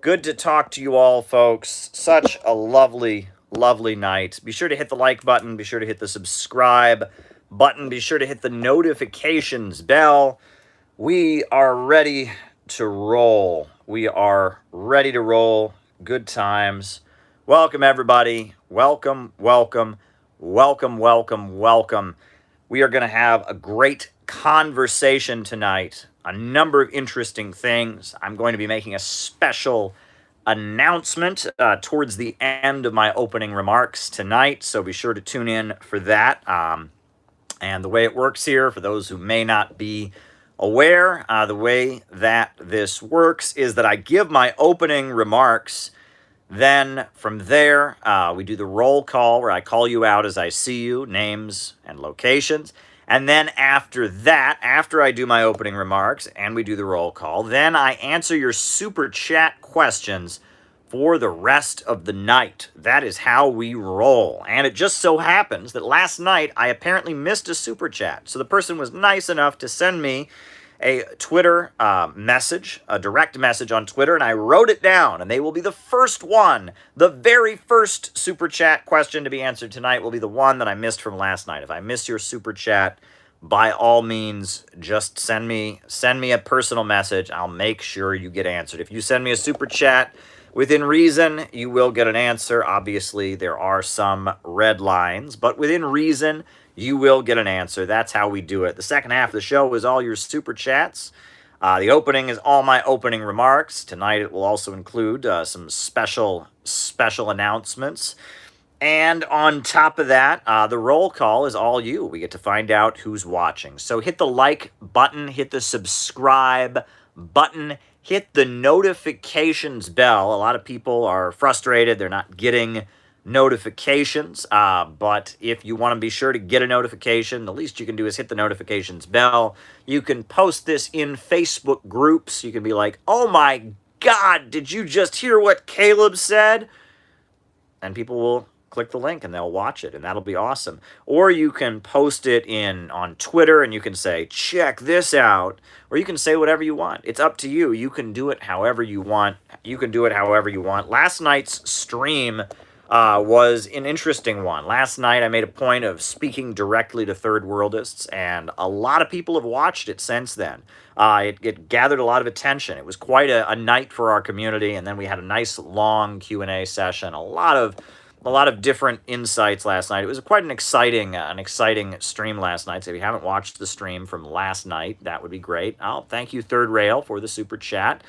Good to talk to you all, folks. Such a lovely, lovely night. Be sure to hit the like button. Be sure to hit the subscribe button. Be sure to hit the notifications bell. We are ready to roll. We are ready to roll. Good times. Welcome, everybody. Welcome, welcome, welcome, welcome, welcome. We are going to have a great conversation tonight. A number of interesting things. I'm going to be making a special announcement towards the end of my opening remarks tonight, so be sure to tune in for that. And the way it works here, for those who may not be aware, the way that this works is that I give my opening remarks. Then from there, we do the roll call where I call you out as I see you, names and locations. And then after that, after I do my opening remarks and we do the roll call, then I answer your super chat questions for the rest of the night. That is how we roll. And it just so happens that last night I apparently missed a super chat. So the person was nice enough to send me a Twitter message, a direct message on Twitter, and I wrote it down, and they will be the first one. The very first super chat question to be answered tonight will be the one that I missed from last night. If I miss your super chat, by all means, just send me a personal message. I'll make sure you get answered. If you send me a super chat within reason, you will get an answer. Obviously, there are some red lines, but within reason, you will get an answer. That's how we do it. The second half of the show is all your super chats. The opening is all my opening remarks. Tonight it will also include some special announcements. And on top of that, the roll call is all you. We get to find out who's watching. So hit the like button, hit the subscribe button, hit the notifications bell. A lot of people are frustrated. They're not getting notifications, but if you want to be sure to get a notification, the least you can do is hit the notifications bell. You can post this in Facebook groups. You can be like, oh my God, did you just hear what Caleb said? And people will click the link and they'll watch it, and that'll be awesome. Or you can post it on Twitter and you can say, check this out, or you can say whatever you want. It's up to you. You can do it however you want. Last night's stream was an interesting one. Last night I made a point of speaking directly to third worldists, and a lot of people have watched it since then. It gathered a lot of attention. It was quite a night for our community, and then we had a nice long Q&A session, a lot of different insights last night. It was quite an exciting stream last night. So if you haven't watched the stream from last night, that would be great. I'll thank you, Third Rail, for the super chat.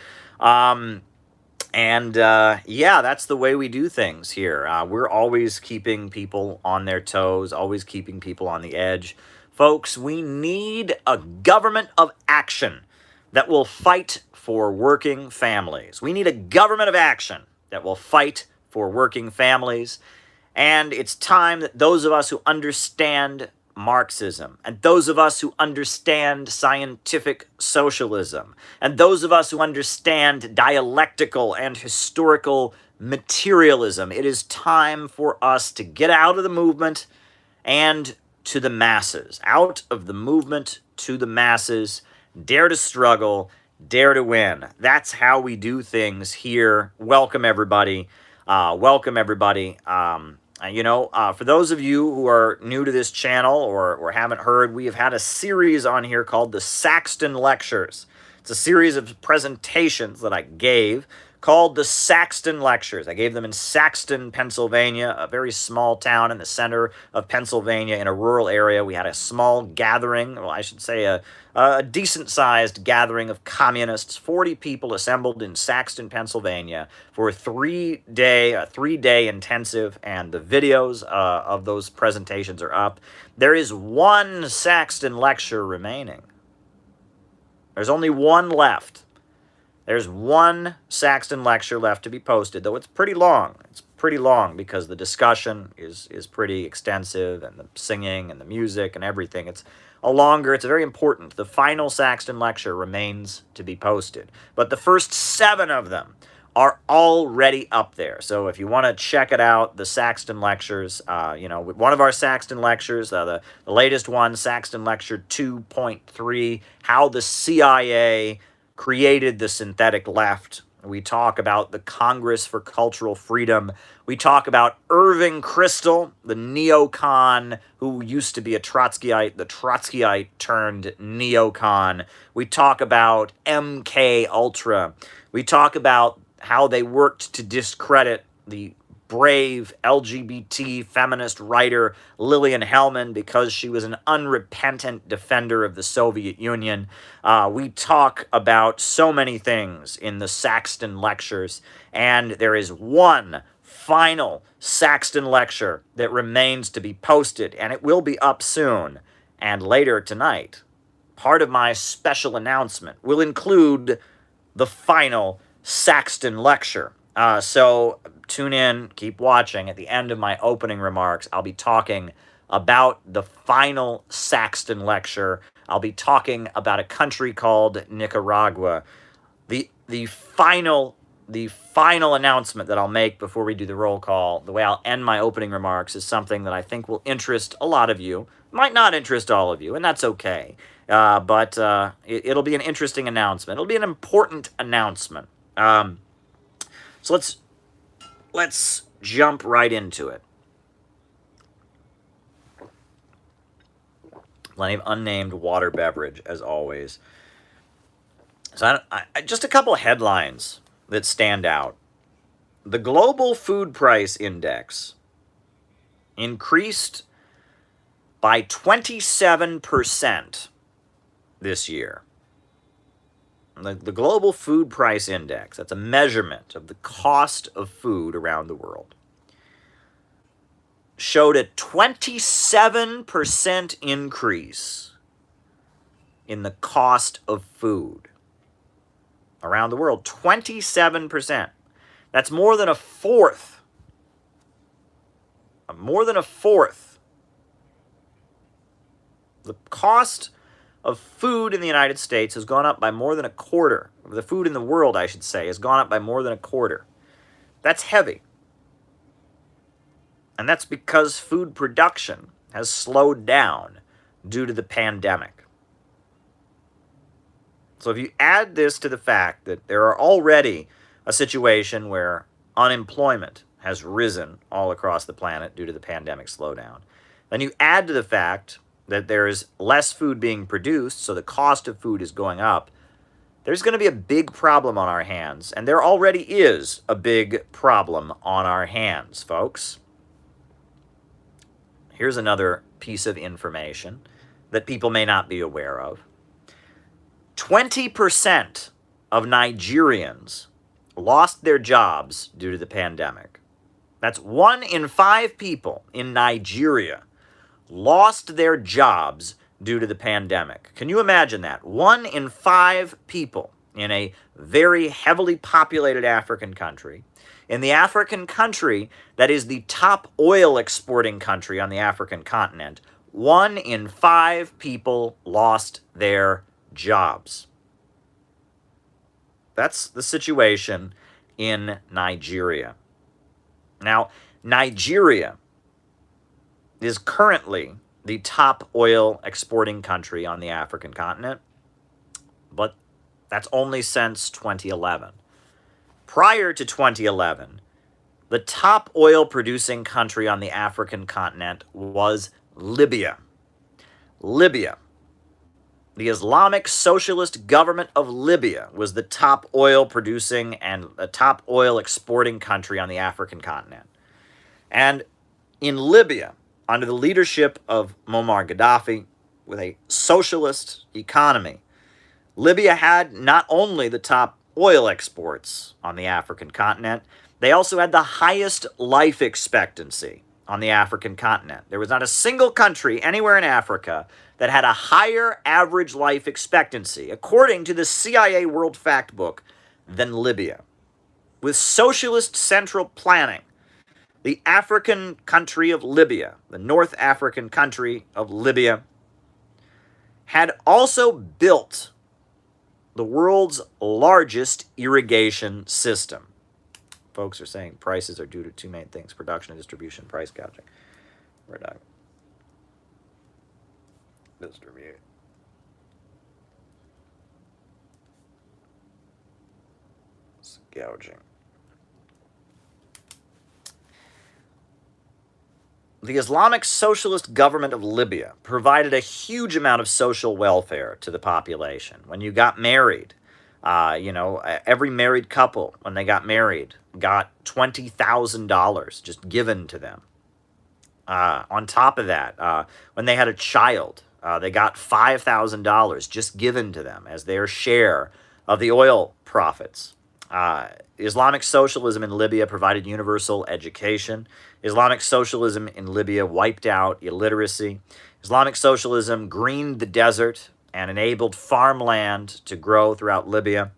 Yeah, that's the way we do things here. We're always keeping people on their toes, always keeping people on the edge. Folks, we need a government of action that will fight for working families. We need a government of action that will fight for working families. And it's time that those of us who understand Marxism, and those of us who understand scientific socialism, and those of us who understand dialectical and historical materialism, it is time for us to get out of the movement and to the masses. Out of the movement to the masses. Dare to struggle, dare to win. That's how we do things here. Welcome, everybody. For those of you who are new to this channel or haven't heard, we have had a series on here called the Saxton Lectures. It's a series of presentations that I gave called the Saxton Lectures. I gave them in Saxton, Pennsylvania, a very small town in the center of Pennsylvania in a rural area. We had a small gathering, well, I should say a decent-sized gathering of communists, 40 people assembled in Saxton, Pennsylvania for a three-day intensive, and the videos of those presentations are up. There is one Saxton lecture remaining. There's only one left. There's one Saxton lecture left to be posted, though it's pretty long. It's pretty long because the discussion is pretty extensive, and the singing and the music and everything. It's very important. The final Saxton lecture remains to be posted. But the first 7 of them are already up there. So if you want to check it out, the Saxton lectures, one of our Saxton lectures, the latest one, Saxton Lecture 2.3, How the CIA created the synthetic left. We talk about the Congress for Cultural Freedom. We talk about Irving Kristol, the neocon who used to be a Trotskyite, the Trotskyite turned neocon. We talk about MK Ultra. We talk about how they worked to discredit the brave LGBT feminist writer Lillian Hellman because she was an unrepentant defender of the Soviet Union. We talk about so many things in the Saxton lectures, and there is one final Saxton lecture that remains to be posted, and it will be up soon. And later tonight, part of my special announcement will include the final Saxton lecture. So tune in, keep watching. At the end of my opening remarks, I'll be talking about the final Saxton lecture. I'll be talking about a country called Nicaragua. The final announcement that I'll make before we do the roll call, the way I'll end my opening remarks, is something that I think will interest a lot of you. Might not interest all of you, and that's okay. But it'll be an interesting announcement. It'll be an important announcement. So let's jump right into it. Plenty of unnamed water beverage, as always. So just a couple of headlines that stand out. The Global Food Price Index increased by 27% this year. The Global Food Price Index, that's a measurement of the cost of food around the world, showed a 27% increase in the cost of food around the world. 27%. That's more than a fourth. More than a fourth. The cost of food in the United States has gone up by more than a quarter. The food in the world, I should say, has gone up by more than a quarter. That's heavy. And that's because food production has slowed down due to the pandemic. So if you add this to the fact that there are already a situation where unemployment has risen all across the planet due to the pandemic slowdown, then you add to the fact that there is less food being produced, so the cost of food is going up, there's going to be a big problem on our hands. And there already is a big problem on our hands, folks. Here's another piece of information that people may not be aware of. 20% of Nigerians lost their jobs due to the pandemic. That's 1 in 5 people in Nigeria lost their jobs due to the pandemic. Can you imagine that? 1 in 5 people in a very heavily populated African country, in the African country that is the top oil exporting country on the African continent, 1 in 5 people lost their jobs. That's the situation in Nigeria. Now, Nigeria is currently the top oil exporting country on the African continent, but that's only since 2011. Prior to 2011, the top oil producing country on the African continent was Libya. Libya. The Islamic Socialist government of Libya was the top oil producing and the top oil exporting country on the African continent. And in Libya, under the leadership of Muammar Gaddafi, with a socialist economy, Libya had not only the top oil exports on the African continent, they also had the highest life expectancy on the African continent. There was not a single country anywhere in Africa that had a higher average life expectancy, according to the CIA World Factbook, than Libya. With socialist central planning, the African country of Libya, the North African country of Libya, had also built the world's largest irrigation system. Folks are saying prices are due to 2 main things: production and distribution, price gouging. Distribute. gouging. The Islamic Socialist government of Libya provided a huge amount of social welfare to the population. When you got married, every married couple, when they got married, got $20,000 just given to them. On top of that, when they had a child, they got $5,000 just given to them as their share of the oil profits. Islamic socialism in Libya provided universal education. Islamic socialism in Libya wiped out illiteracy. Islamic socialism greened the desert and enabled farmland to grow throughout Libya.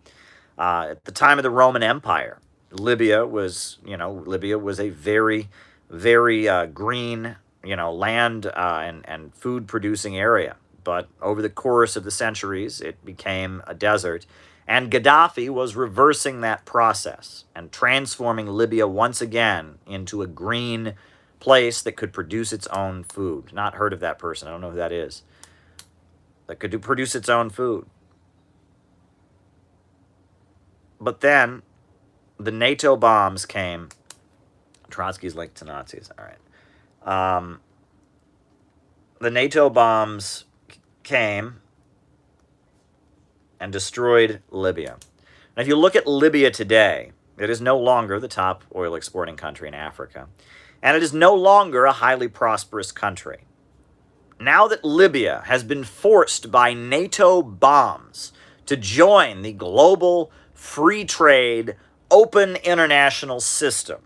At the time of the Roman Empire, Libya was a very, very green, land and food-producing area. But over the course of the centuries, it became a desert. And Gaddafi was reversing that process and transforming Libya once again into a green place that could produce its own food. Not heard of that person. I don't know who that is. That could produce its own food. But then the NATO bombs came. Trotsky's linked to Nazis. All right. The NATO bombs came and destroyed Libya. And if you look at Libya today, it is no longer the top oil exporting country in Africa. And it is no longer a highly prosperous country. Now that Libya has been forced by NATO bombs to join the global free trade, open international system,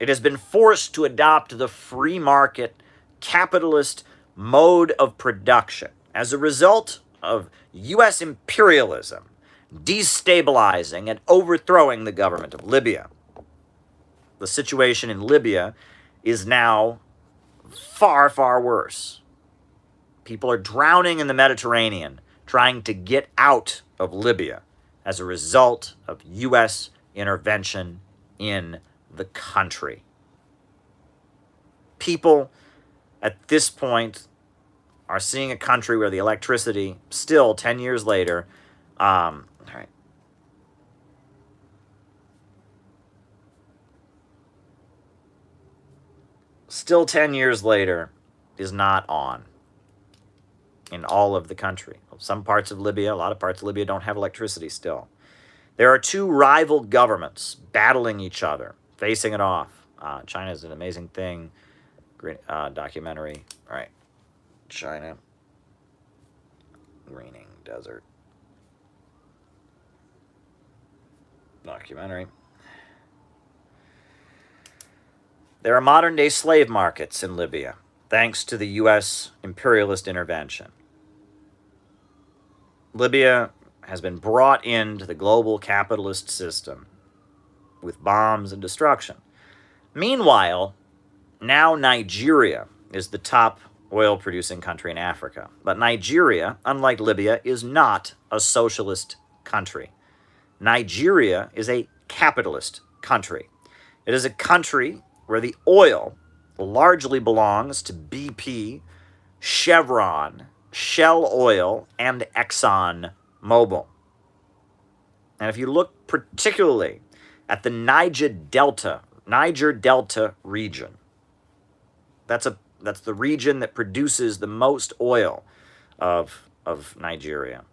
it has been forced to adopt the free market, capitalist mode of production. As a result of U.S. imperialism destabilizing and overthrowing the government of Libya. The situation in Libya is now far, far worse. People are drowning in the Mediterranean trying to get out of Libya as a result of U.S. intervention in the country. People at this point are seeing a country where the electricity, still 10 years later, still 10 years later, is not on in all of the country. Some parts of Libya, a lot of parts of Libya don't have electricity still. There are two rival governments battling each other, facing it off. China is an amazing thing. Great documentary. All right. China. Greening desert. Documentary. There are modern-day slave markets in Libya, thanks to the U.S. imperialist intervention. Libya has been brought into the global capitalist system with bombs and destruction. Meanwhile, now Nigeria is the top oil-producing country in Africa. But Nigeria, unlike Libya, is not a socialist country. Nigeria is a capitalist country. It is a country where the oil largely belongs to BP, Chevron, Shell Oil, and Exxon Mobil. And if you look particularly at the Niger Delta region, that's the region that produces the most oil of Nigeria.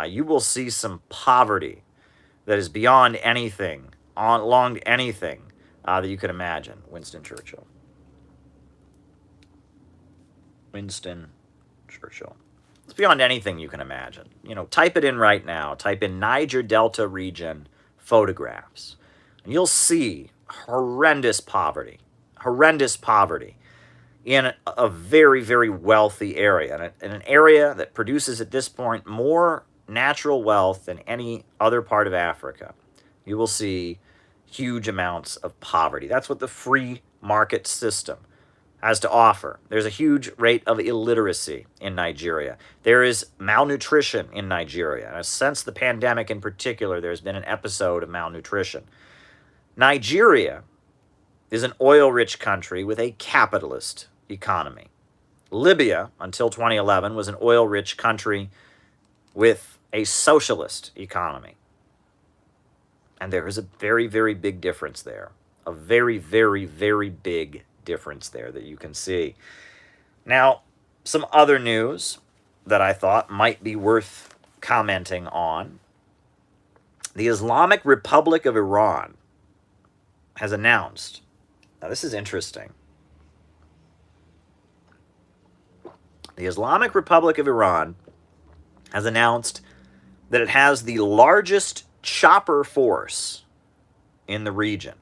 You will see some poverty that is beyond anything, along anything that you could imagine. Winston Churchill. It's beyond anything you can imagine. Type it in right now. Type in Niger Delta region photographs. And you'll see horrendous poverty in a very, very wealthy area. In an area that produces at this point more natural wealth than any other part of Africa. You will see huge amounts of poverty. That's what the free market system has to offer. There's a huge rate of illiteracy in Nigeria. There is malnutrition in Nigeria. And since the pandemic in particular, there's been an episode of malnutrition. Nigeria is an oil-rich country with a capitalist economy. Libya, until 2011, was an oil-rich country with a socialist economy. And there is a very, very big difference there. A very, very, very big difference there that you can see. Now, some other news that I thought might be worth commenting on. The Islamic Republic of Iran has announced, now this is interesting. The Islamic Republic of Iran has announced that it has the largest chopper force in the region.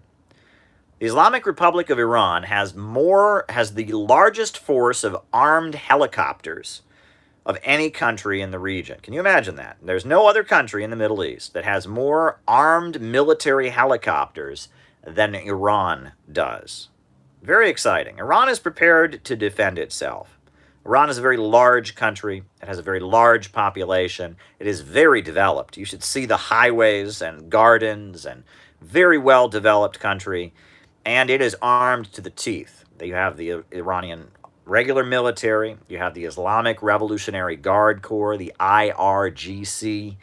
The Islamic Republic of Iran has the largest force of armed helicopters of any country in the region. Can you imagine that? There's no other country in the Middle East that has more armed military helicopters than Iran does. Very exciting. Iran is prepared to defend itself. Iran is a very large country. It has a very large population. It is very developed. You should see the highways and gardens and very well-developed country. And it is armed to the teeth. You have the Iranian regular military. You have the Islamic Revolutionary Guard Corps, the IRGC.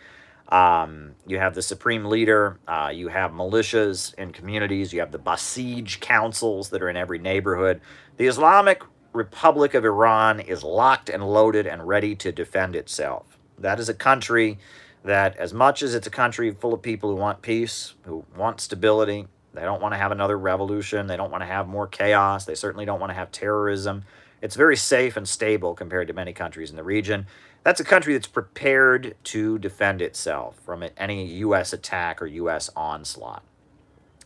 You have the supreme leader. You have militias in communities. You have the Basij councils that are in every neighborhood. The Islamic Republic of Iran is locked and loaded and ready to defend itself. That is a country that, as much as it's a country full of people who want peace, who want stability, they don't want to have another revolution, they don't want to have more chaos, they certainly don't want to have terrorism. It's very safe and stable compared to many countries in the region. That's a country that's prepared to defend itself from any U.S. attack or U.S. onslaught.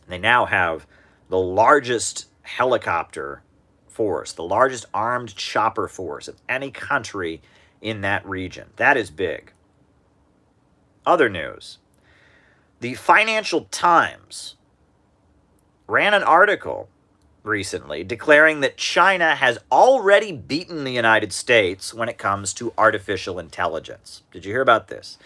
They now have the largest helicopter force, the largest armed chopper force of any country in that region. That is big. Other news. The Financial Times ran an article recently declaring that China has already beaten the United States when it comes to artificial intelligence. Did you hear about this?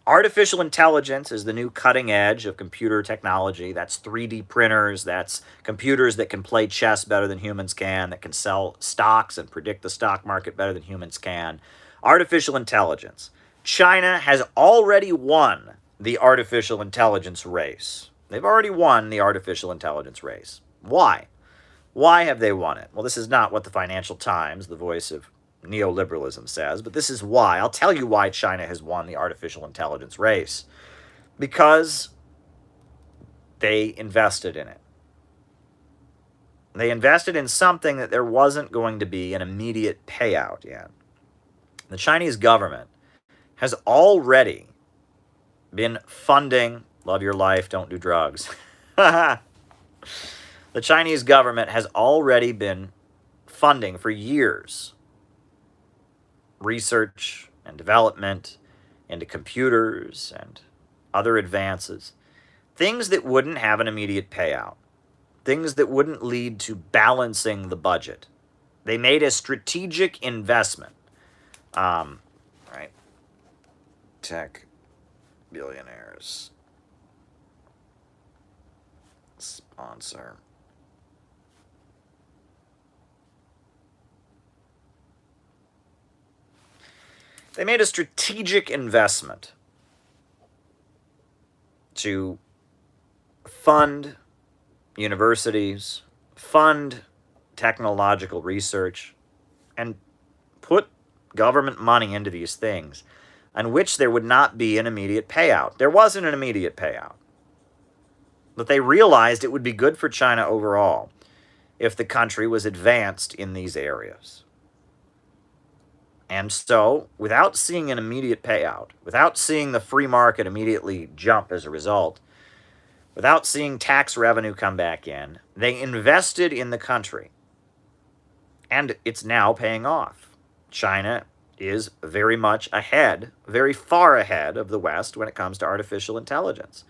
Artificial intelligence is the new cutting edge of computer technology. That's 3D printers, that's computers that can play chess better than humans can, that can sell stocks and predict the stock market better than humans can. Artificial intelligence. China has already won the artificial intelligence race. They've already won the artificial intelligence race. Why? Why have they won it? Well, this is not what the Financial Times, the voice of neoliberalism, says, but this is why. I'll tell you why China has won the artificial intelligence race. Because they invested in it. They invested in something that there wasn't going to be an immediate payout in. The Chinese government has already been funding, love your life, don't do drugs. The Chinese government has already been funding for years research and development into computers and other advances, things that wouldn't have an immediate payout, things that wouldn't lead to balancing the budget. They made a strategic investment. Right? Tech billionaires. Sponsor. They made a strategic investment to fund universities, fund technological research, and put government money into these things on which there would not be an immediate payout. There wasn't an immediate payout. But they realized it would be good for China overall if the country was advanced in these areas. And so, without seeing an immediate payout, without seeing the free market immediately jump as a result, without seeing tax revenue come back in, they invested in the country. And it's now paying off. China is very much ahead, very far ahead of the West when it comes to artificial intelligence.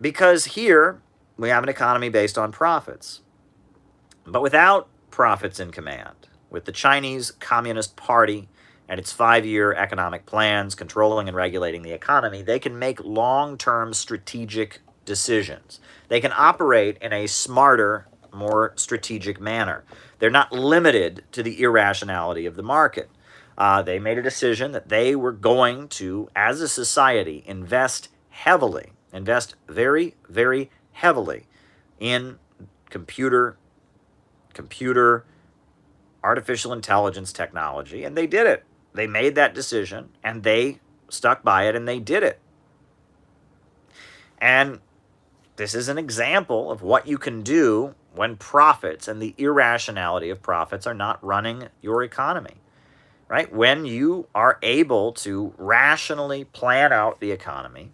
Because here, we have an economy based on profits. But without profits in command, with the Chinese Communist Party and its 5-year economic plans controlling and regulating the economy, they can make long-term strategic decisions. They can operate in a smarter, more strategic manner. They're not limited to the irrationality of the market. They made a decision that they were going to, as a society, invest heavily invest very, very heavily in computer, artificial intelligence technology, and they did it. They made that decision, and they stuck by it, and they did it. And this is an example of what you can do when profits and the irrationality of profits are not running your economy, right? When you are able to rationally plan out the economy,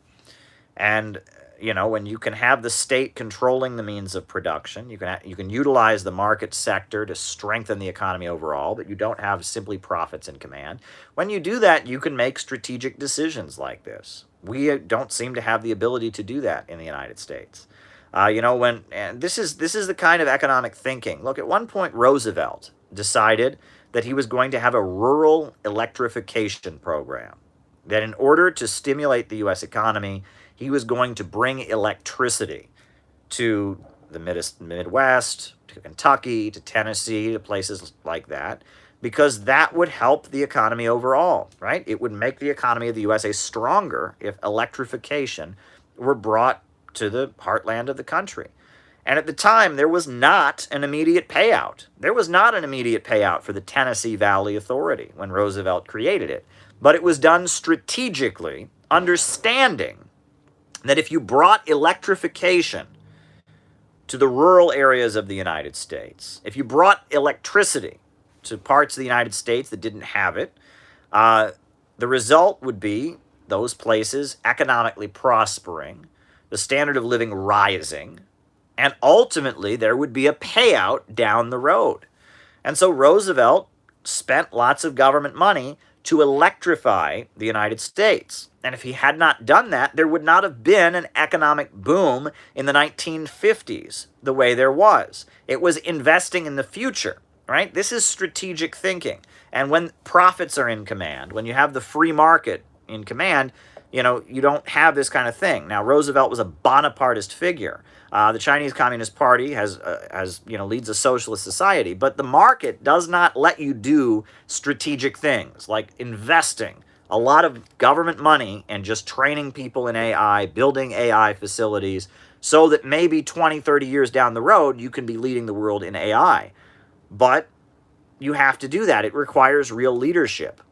and when you can have the state controlling the means of production, you can utilize the market sector to strengthen the economy overall, but you don't have simply profits in command. When you do that, you can make strategic decisions like this. We don't seem to have the ability to do that in the United States. And this is the kind of economic thinking. Look, at one point, Roosevelt decided that he was going to have a rural electrification program, that in order to stimulate the U.S. economy, he was going to bring electricity to the Midwest, to Kentucky, to Tennessee, to places like that, because that would help the economy overall, right? It would make the economy of the USA stronger if electrification were brought to the heartland of the country. And at the time, there was not an immediate payout. There was not an immediate payout for the Tennessee Valley Authority when Roosevelt created it. But it was done strategically, understanding that if you brought electrification to the rural areas of the United States, if you brought electricity to parts of the United States that didn't have it, the result would be those places economically prospering, the standard of living rising, and ultimately there would be a payout down the road. And so Roosevelt spent lots of government money to electrify the United States. And if he had not done that, there would not have been an economic boom in the 1950s the way there was. It was investing in the future, right? This is strategic thinking. And when profits are in command, when you have the free market in command, you don't have this kind of thing. Now, Roosevelt was a Bonapartist figure. The Chinese Communist Party leads a socialist society, but the market does not let you do strategic things like investing a lot of government money and just training people in AI, building AI facilities, so that maybe 20, 30 years down the road, you can be leading the world in AI. But you have to do that. It requires real leadership.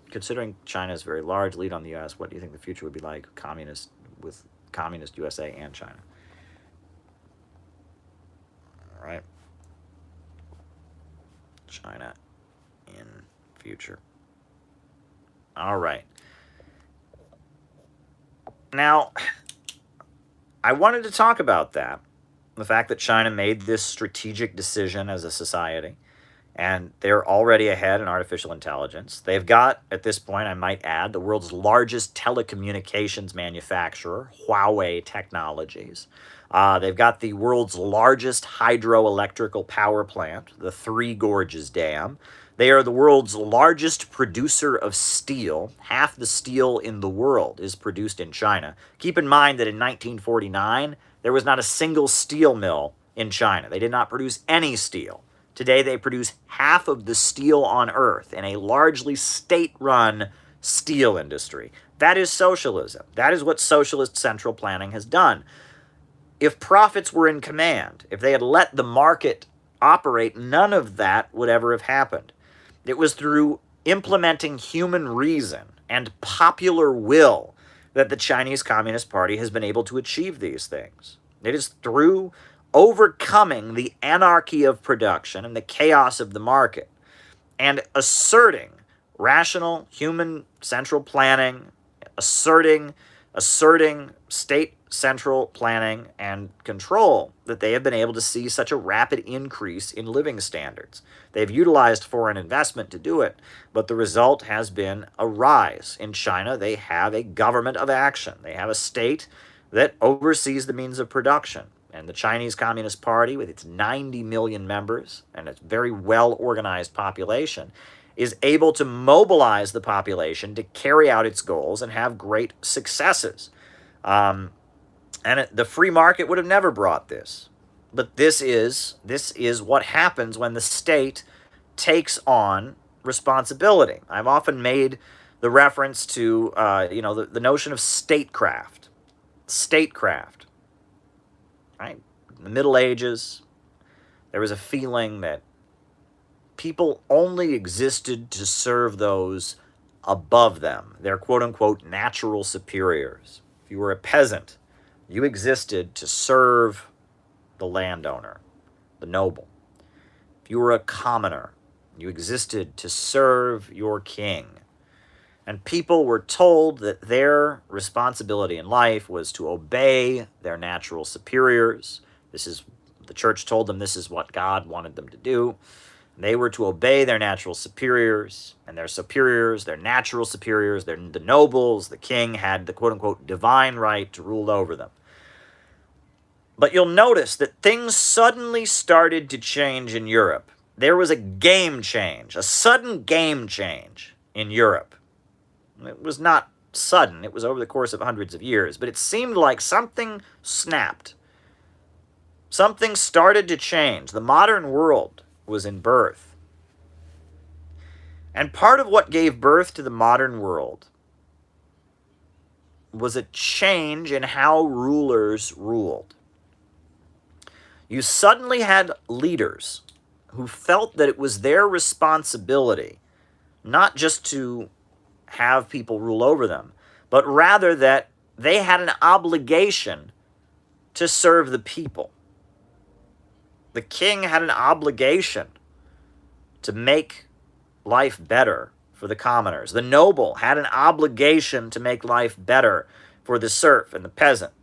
Considering China's very large lead on the U.S., what do you think the future would be like with communist USA and China? All right. China in future. All right. Now, I wanted to talk about that, the fact that China made this strategic decision as a society, and they're already ahead in artificial intelligence. They've got, at this point, I might add, the world's largest telecommunications manufacturer, Huawei Technologies. They've got the world's largest hydroelectrical power plant, the Three Gorges Dam. They are the world's largest producer of steel. Half the steel in the world is produced in China. Keep in mind that in 1949, there was not a single steel mill in China. They did not produce any steel. Today, they produce half of the steel on Earth in a largely state-run steel industry. That is socialism. That is what socialist central planning has done. If profits were in command, if they had let the market operate, none of that would ever have happened. It was through implementing human reason and popular will that the Chinese Communist Party has been able to achieve these things. It is through overcoming the anarchy of production and the chaos of the market and asserting rational human central planning, asserting state central planning and control that they have been able to see such a rapid increase in living standards. They've utilized foreign investment to do it, but the result has been a rise. In China, they have a government of action. They have a state that oversees the means of production. And the Chinese Communist Party, with its 90 million members and its very well-organized population, is able to mobilize the population to carry out its goals and have great successes. The free market would have never brought this. But this is what happens when the state takes on responsibility. I've often made the reference to the notion of statecraft. statecraft. Right? In the Middle Ages, there was a feeling that people only existed to serve those above them, their quote-unquote natural superiors. If you were a peasant, you existed to serve the landowner, the noble. If you were a commoner, you existed to serve your king. And people were told that their responsibility in life was to obey their natural superiors. The church told them this is what God wanted them to do. They were to obey their natural superiors, and their superiors, their natural superiors, the nobles, the king, had the quote-unquote divine right to rule over them. But you'll notice that things suddenly started to change in Europe. There was a game change, a sudden game change in Europe. It was not sudden, it was over the course of hundreds of years, but it seemed like something snapped. Something started to change. The modern world was in birth. And part of what gave birth to the modern world was a change in how rulers ruled. You suddenly had leaders who felt that it was their responsibility not just to have people rule over them, but rather that they had an obligation to serve the people. The king had an obligation to make life better for the commoners. The noble had an obligation to make life better for the serf and the peasant.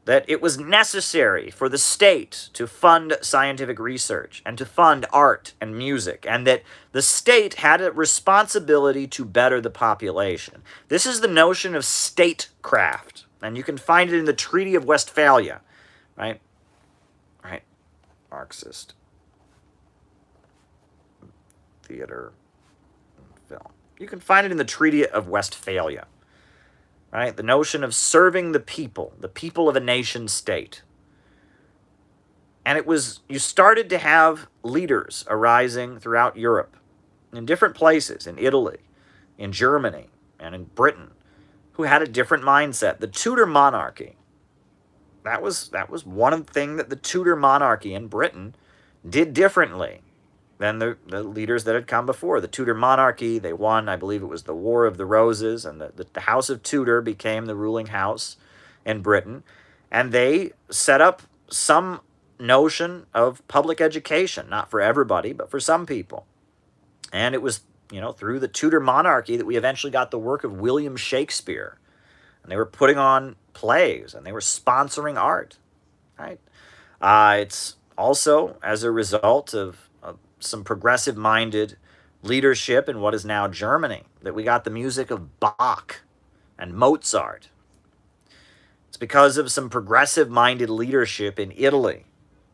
That it was necessary for the state to fund scientific research and to fund art and music, and that the state had a responsibility to better the population. This is the notion of statecraft, and you can find it in the Treaty of Westphalia, right? Marxist theater and film. You can find it in the Treaty of Westphalia, right? The notion of serving the people of a nation state. And you started to have leaders arising throughout Europe, in different places, in Italy, in Germany, and in Britain, who had a different mindset. The Tudor monarchy, that was one thing that the Tudor monarchy in Britain did differently than the leaders that had come before. The Tudor monarchy, they won, I believe it was the War of the Roses, and the House of Tudor became the ruling house in Britain, and they set up some notion of public education, not for everybody, but for some people. And it was, through the Tudor monarchy that we eventually got the work of William Shakespeare. And they were putting on plays, and they were sponsoring art, right? It's also as a result of some progressive-minded leadership in what is now Germany that we got the music of Bach and Mozart. It's because of some progressive-minded leadership in Italy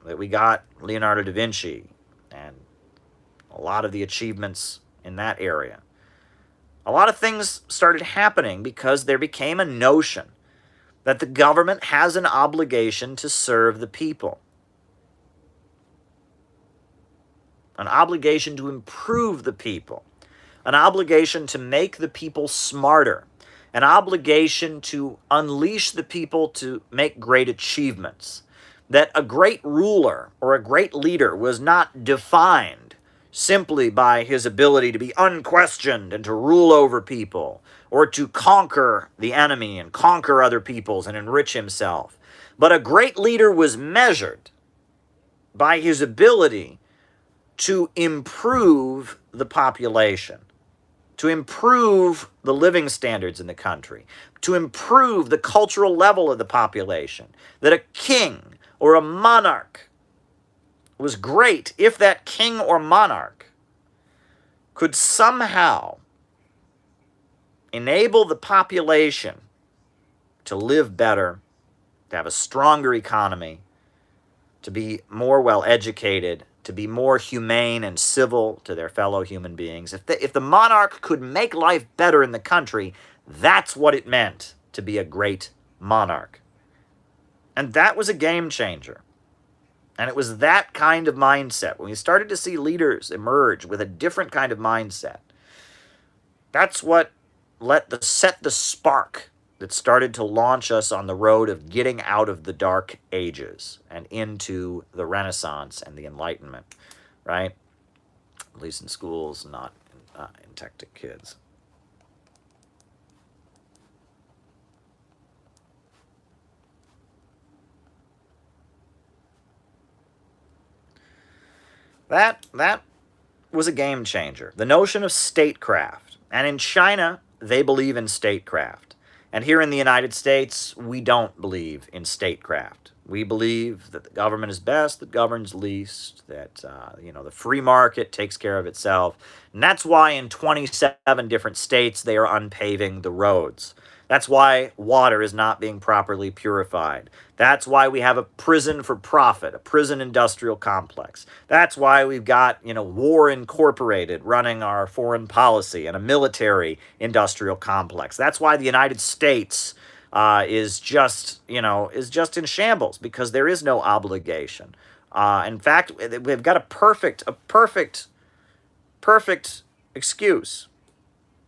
that we got Leonardo da Vinci and a lot of the achievements in that area. A lot of things started happening because there became a notion that the government has an obligation to serve the people. An obligation to improve the people. An obligation to make the people smarter. An obligation to unleash the people to make great achievements. That a great ruler or a great leader was not defined simply by his ability to be unquestioned and to rule over people, or to conquer the enemy and conquer other peoples and enrich himself. But a great leader was measured by his ability to improve the population, to improve the living standards in the country, to improve the cultural level of the population. That a king or a monarch was great if that king or monarch could somehow enable the population to live better, to have a stronger economy, to be more well-educated, to be more humane and civil to their fellow human beings. If the monarch could make life better in the country, that's what it meant to be a great monarch. And that was a game changer. And it was that kind of mindset. When we started to see leaders emerge with a different kind of mindset, that's what set the spark that started to launch us on the road of getting out of the Dark Ages and into the Renaissance and the Enlightenment, right? At least in schools, not in tech to kids. That was a game changer. The notion of statecraft. And in China, they believe in statecraft. And here in the United States, we don't believe in statecraft. We believe that the government is best, that governs least, that the free market takes care of itself. And that's why in 27 different states they are unpaving the roads. That's why water is not being properly purified. That's why we have a prison for profit, a prison industrial complex. That's why we've got, War Incorporated running our foreign policy and a military industrial complex. That's why the United States is just in shambles, because there is no obligation. In fact, we've got a perfect excuse.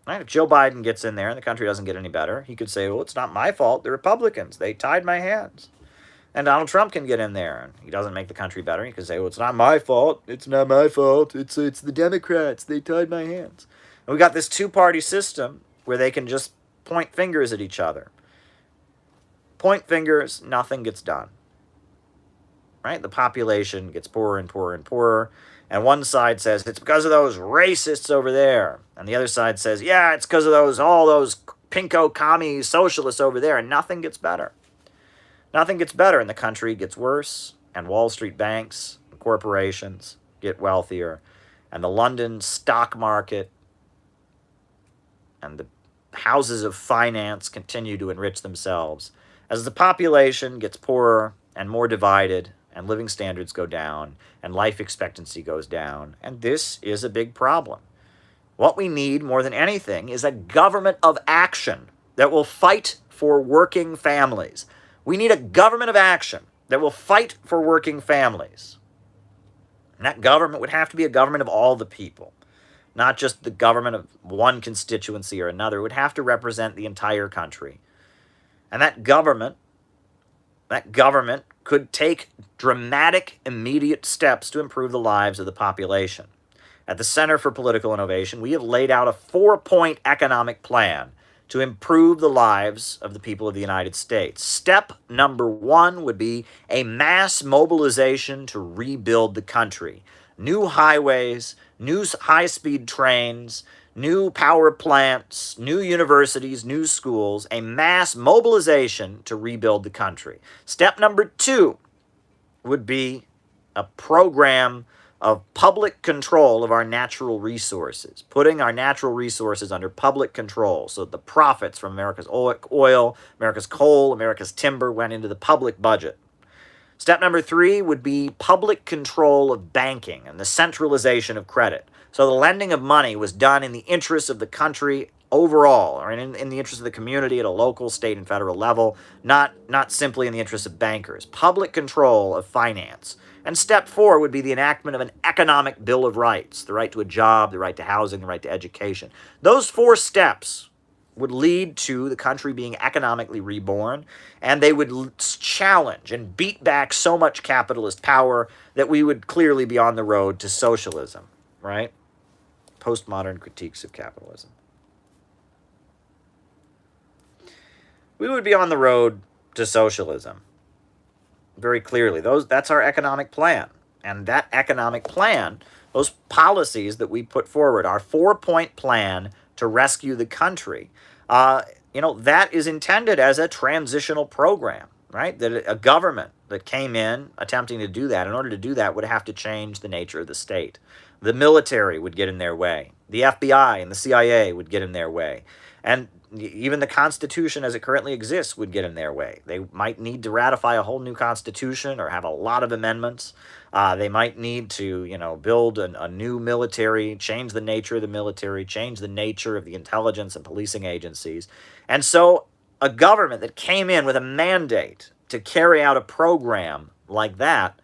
Right? If Joe Biden gets in there and the country doesn't get any better, he could say, well, it's not my fault. The Republicans, they tied my hands. And Donald Trump can get in there and he doesn't make the country better. He can say, well, it's not my fault. It's not my fault. It's the Democrats. They tied my hands. And we got this two-party system where they can just point fingers at each other. Point fingers, nothing gets done. Right? The population gets poorer and poorer and poorer. And one side says, it's because of those racists over there. And the other side says, yeah, it's because of all those pinko commie socialists over there. And nothing gets better. Nothing gets better, and the country gets worse. And Wall Street banks and corporations get wealthier. And the London stock market and the houses of finance continue to enrich themselves as the population gets poorer and more divided, and living standards go down, and life expectancy goes down. And this is a big problem. What we need more than anything is a government of action that will fight for working families. We need a government of action that will fight for working families. And that government would have to be a government of all the people, not just the government of one constituency or another. It would have to represent the entire country. And that government could take dramatic, immediate steps to improve the lives of the population. At the Center for Political Innovation, we have laid out a 4-point economic plan to improve the lives of the people of the United States. Step number 1 would be a mass mobilization to rebuild the country. New highways, new high-speed trains, new power plants, new universities, new schools, a mass mobilization to rebuild the country. Step number 2 would be a program of public control of our natural resources, putting our natural resources under public control so that the profits from America's oil, America's coal, America's timber went into the public budget. Step number 3 would be public control of banking and the centralization of credit. So the lending of money was done in the interests of the country overall, or in the interest of the community at a local, state, and federal level, not simply in the interest of bankers. Public control of finance. And step 4 would be the enactment of an economic Bill of Rights, the right to a job, the right to housing, the right to education. Those 4 steps would lead to the country being economically reborn, and they would challenge and beat back so much capitalist power that we would clearly be on the road to socialism, right? Postmodern critiques of capitalism. We would be on the road to socialism, very clearly. That's our economic plan. And that economic plan, those policies that we put forward, our 4-point plan to rescue the country, that is intended as a transitional program, right? That a government that came in attempting to do that, in order to do that, would have to change the nature of the state. The military would get in their way. The FBI and the CIA would get in their way. And even the Constitution as it currently exists would get in their way. They might need to ratify a whole new Constitution or have a lot of amendments. They might need to, build a new military, change the nature of the military, change the nature of the intelligence and policing agencies. And so a government that came in with a mandate to carry out a program like that,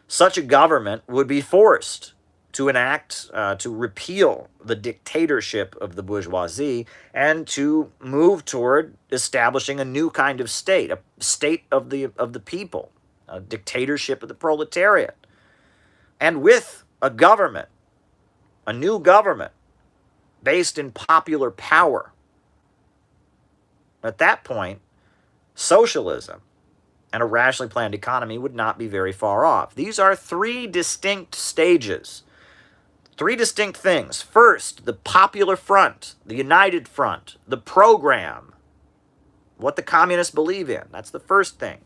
such a government would be forced to enact, to repeal the dictatorship of the bourgeoisie and to move toward establishing a new kind of state, a state of the people, a dictatorship of the proletariat. And with a government, a new government based in popular power. At that point, socialism and a rationally planned economy would not be very far off. These are three distinct stages, three distinct things. First, the popular front, the united front, the program, what the communists believe in. That's the first thing.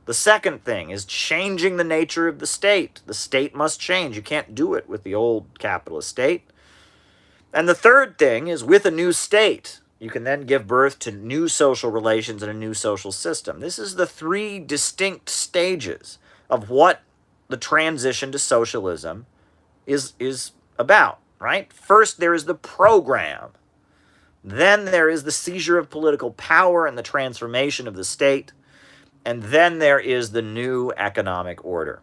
The second thing is changing the nature of the state. The state must change. You can't do it with the old capitalist state. And the third thing is with a new state, you can then give birth to new social relations and a new social system. This is the three distinct stages of what the transition to socialism is about, right? First, there is the program. Then there is the seizure of political power and the transformation of the state. And then there is the new economic order.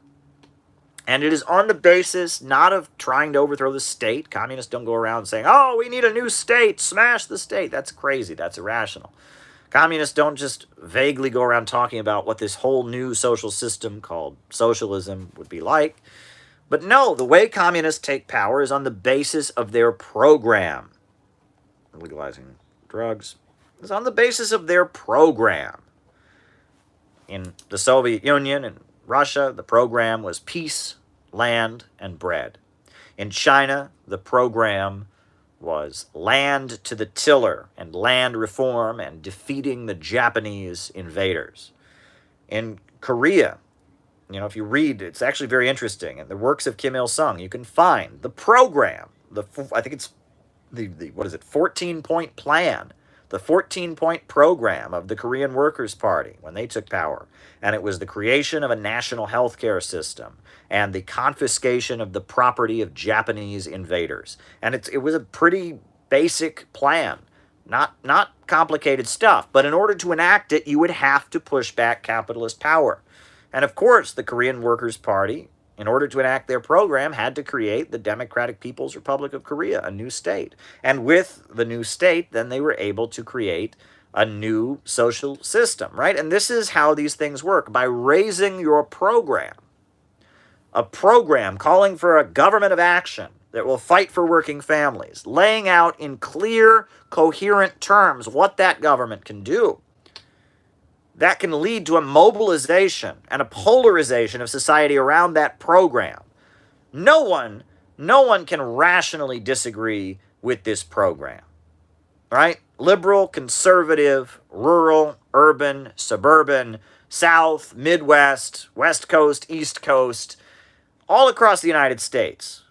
And it is on the basis not of trying to overthrow the state. Communists don't go around saying, oh, we need a new state, smash the state. That's crazy. That's irrational. Communists don't just vaguely go around talking about what this whole new social system called socialism would be like. But no, the way communists take power is on the basis of their program. Legalizing drugs is on the basis of their program. In the Soviet Union and Russia, the program was peace, land, and bread. In China, the program was land to the tiller and land reform and defeating the Japanese invaders. In Korea, if you read, it's actually very interesting. In the works of Kim Il-sung, you can find the program, I think it's the 14-point plan, the 14-point program of the Korean Workers' Party when they took power. And it was the creation of a national health care system and the confiscation of the property of Japanese invaders. And it was a pretty basic plan, not complicated stuff. But in order to enact it, you would have to push back capitalist power. And of course, the Korean Workers' Party, in order to enact their program, had to create the Democratic People's Republic of Korea, a new state. And with the new state, then they were able to create a new social system, right? And this is how these things work, by raising your program. A program calling for a government of action that will fight for working families, laying out in clear, coherent terms what that government can do. That can lead to a mobilization and a polarization of society around that program. No one can rationally disagree with this program, right? Liberal, conservative, rural, urban, suburban, South, Midwest, West Coast, East Coast, all across the United States.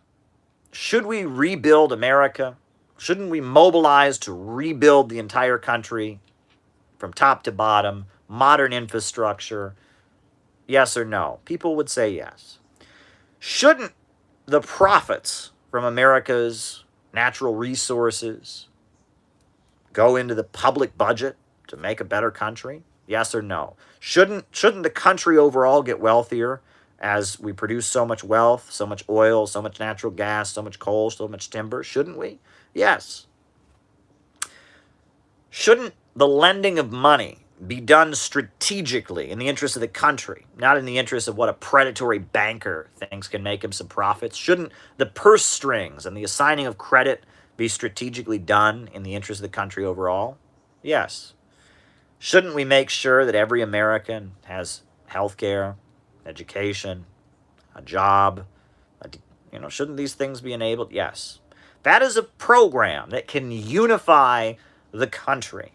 Should we rebuild America? Shouldn't we mobilize to rebuild the entire country from top to bottom? Modern infrastructure, yes or no? People would say yes. Shouldn't the profits from America's natural resources go into the public budget to make a better country? Yes or no? Shouldn't the country overall get wealthier as we produce so much wealth, so much oil, so much natural gas, so much coal, so much timber? Shouldn't we? Yes. Shouldn't the lending of money be done strategically in the interest of the country, not in the interest of what a predatory banker thinks can make him some profits? Shouldn't the purse strings and the assigning of credit be strategically done in the interest of the country overall? Yes. Shouldn't we make sure that every American has health care, education, a job? Shouldn't these things be enabled? Yes. That is a program that can unify the country.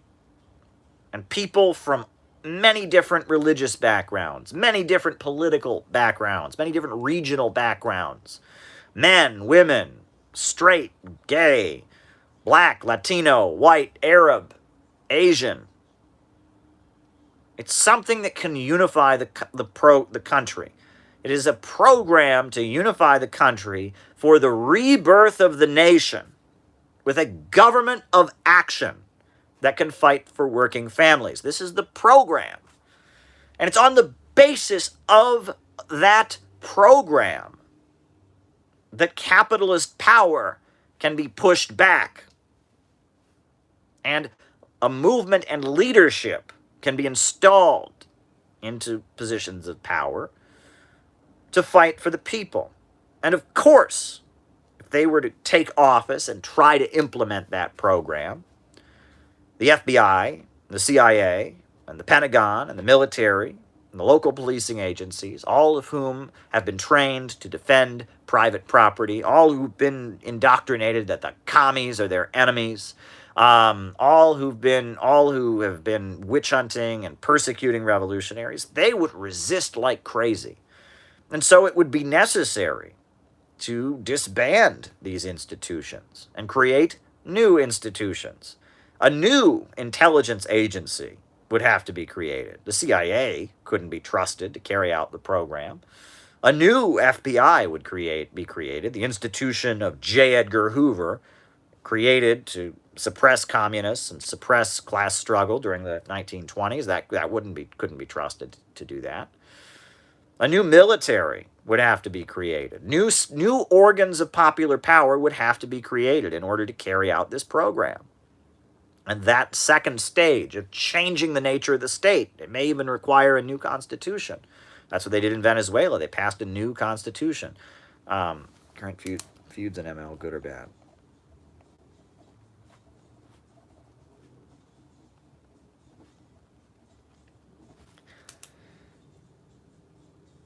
And people from many different religious backgrounds, many different political backgrounds, many different regional backgrounds, men, women, straight, gay, black, Latino, white, Arab, Asian. It's something that can unify the country. It is a program to unify the country for the rebirth of the nation with a government of action that can fight for working families. This is the program. And it's on the basis of that program that capitalist power can be pushed back, and a movement and leadership can be installed into positions of power to fight for the people. And of course, if they were to take office and try to implement that program, the FBI, the CIA, and the Pentagon, and the military, and the local policing agencies, all of whom have been trained to defend private property, all who've been indoctrinated that the commies are their enemies, all who have been witch hunting and persecuting revolutionaries, they would resist like crazy. And so it would be necessary to disband these institutions and create new institutions. A new intelligence agency would have to be created. The CIA couldn't be trusted to carry out the program. A new FBI would be created, the institution of J. Edgar Hoover, created to suppress communists and suppress class struggle during the 1920s. That couldn't be trusted to do that. A new military would have to be created. New organs of popular power would have to be created in order to carry out this program. And that second stage of changing the nature of the state, it may even require a new constitution. That's what they did in Venezuela. They passed a new constitution. Current feuds in ML, good or bad?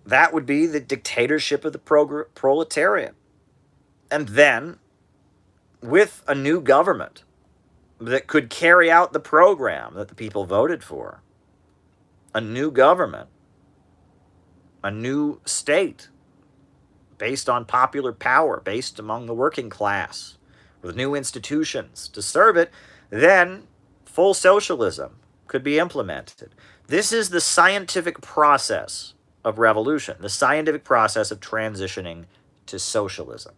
That would be the dictatorship of the proletariat. And then, with a new government that could carry out the program that the people voted for, a new government, a new state based on popular power, based among the working class, with new institutions to serve it, then full socialism could be implemented. This is the scientific process of revolution, the scientific process of transitioning to socialism.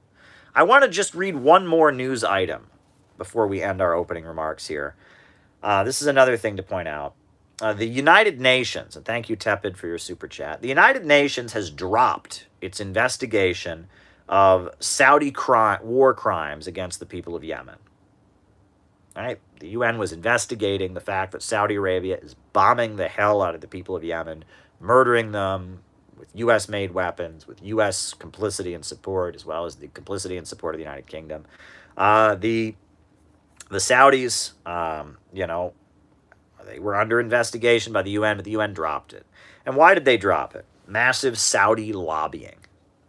I want to just read one more news item before we end our opening remarks here. This is another thing to point out. The United Nations, and thank you, Tepid, for your super chat. The United Nations has dropped its investigation of Saudi war crimes against the people of Yemen. All right? The UN was investigating the fact that Saudi Arabia is bombing the hell out of the people of Yemen, murdering them with U.S.-made weapons, with U.S. complicity and support, as well as the complicity and support of the United Kingdom. The Saudis, they were under investigation by the UN, but the UN dropped it. And why did they drop it? Massive Saudi lobbying.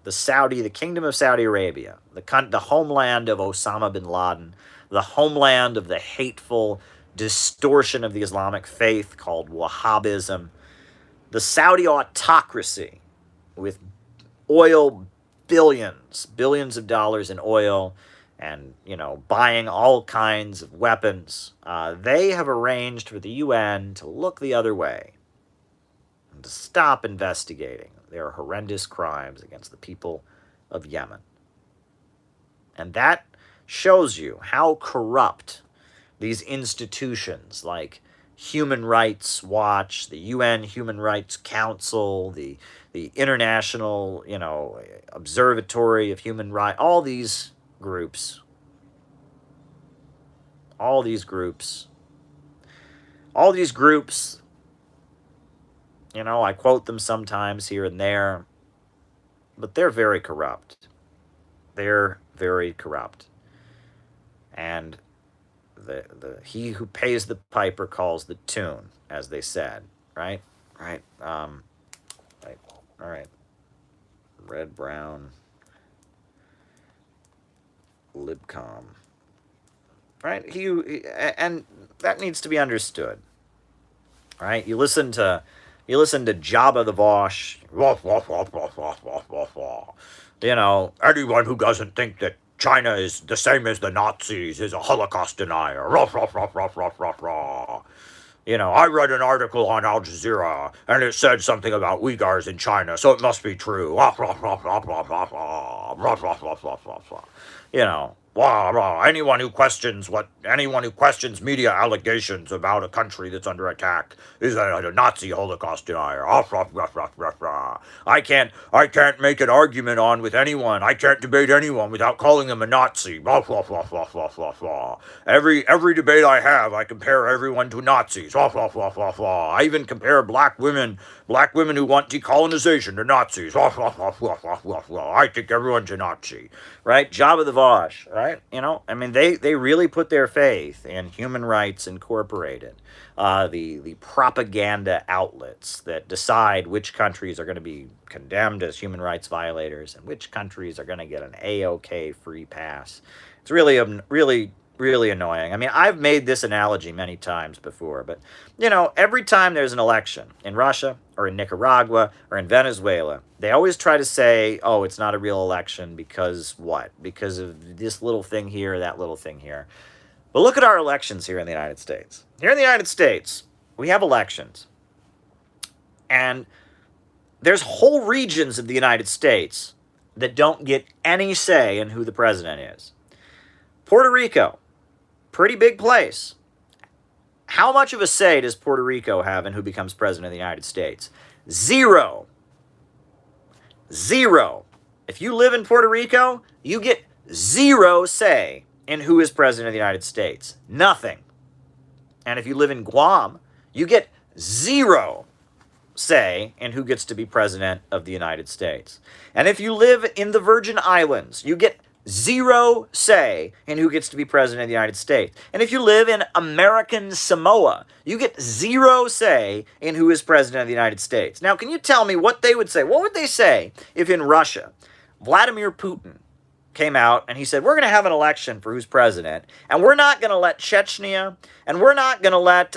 The Kingdom of Saudi Arabia, the homeland of Osama bin Laden, the homeland of the hateful distortion of the Islamic faith called Wahhabism, the Saudi autocracy with oil billions of dollars in oil, and, buying all kinds of weapons, they have arranged for the UN to look the other way and to stop investigating their horrendous crimes against the people of Yemen. And that shows you how corrupt these institutions like Human Rights Watch, the UN Human Rights Council, the International, Observatory of Human Rights, all these groups, I quote them sometimes here and there, but they're very corrupt. They're very corrupt. And he who pays the piper calls the tune, as they said, right? Right. All right. Red, brown, libcom. Right? And that needs to be understood. Right? You listen to Jabba the Vosh. Anyone who doesn't think that China is the same as the Nazis is a Holocaust denier. I read an article on Al Jazeera, and it said something about Uyghurs in China, so it must be true. Anyone who questions media allegations about a country that's under attack is a Nazi Holocaust denier. I can't make an argument on with anyone. I can't debate anyone without calling them a Nazi. Every debate I have, I compare everyone to Nazis. I even compare black women who want decolonization to Nazis. I think everyone's a Nazi, right? Jabba the Vosh, right? I mean, they really put their faith in Human Rights Incorporated, the propaganda outlets that decide which countries are going to be condemned as human rights violators and which countries are going to get an A-OK free pass. It's really annoying. I mean, I've made this analogy many times before, but, every time there's an election in Russia or in Nicaragua or in Venezuela, they always try to say, oh, it's not a real election because what? Because of this little thing here, that little thing here. But look at our elections here in the United States. Here in the United States, we have elections. And there's whole regions of the United States that don't get any say in who the president is. Puerto Rico, pretty big place. How much of a say does Puerto Rico have in who becomes president of the United States? Zero. If you live in Puerto Rico, you get zero say in who is president of the United States. Nothing. And if you live in Guam, you get zero say in who gets to be president of the United States. And if you live in the Virgin Islands, you get zero say in who gets to be president of the United States. And if you live in American Samoa, you get zero say in who is president of the United States. Now, can you tell me what they would say? What would they say if in Russia, Vladimir Putin came out and he said, we're going to have an election for who's president, and we're not going to let Chechnya, and we're not going to let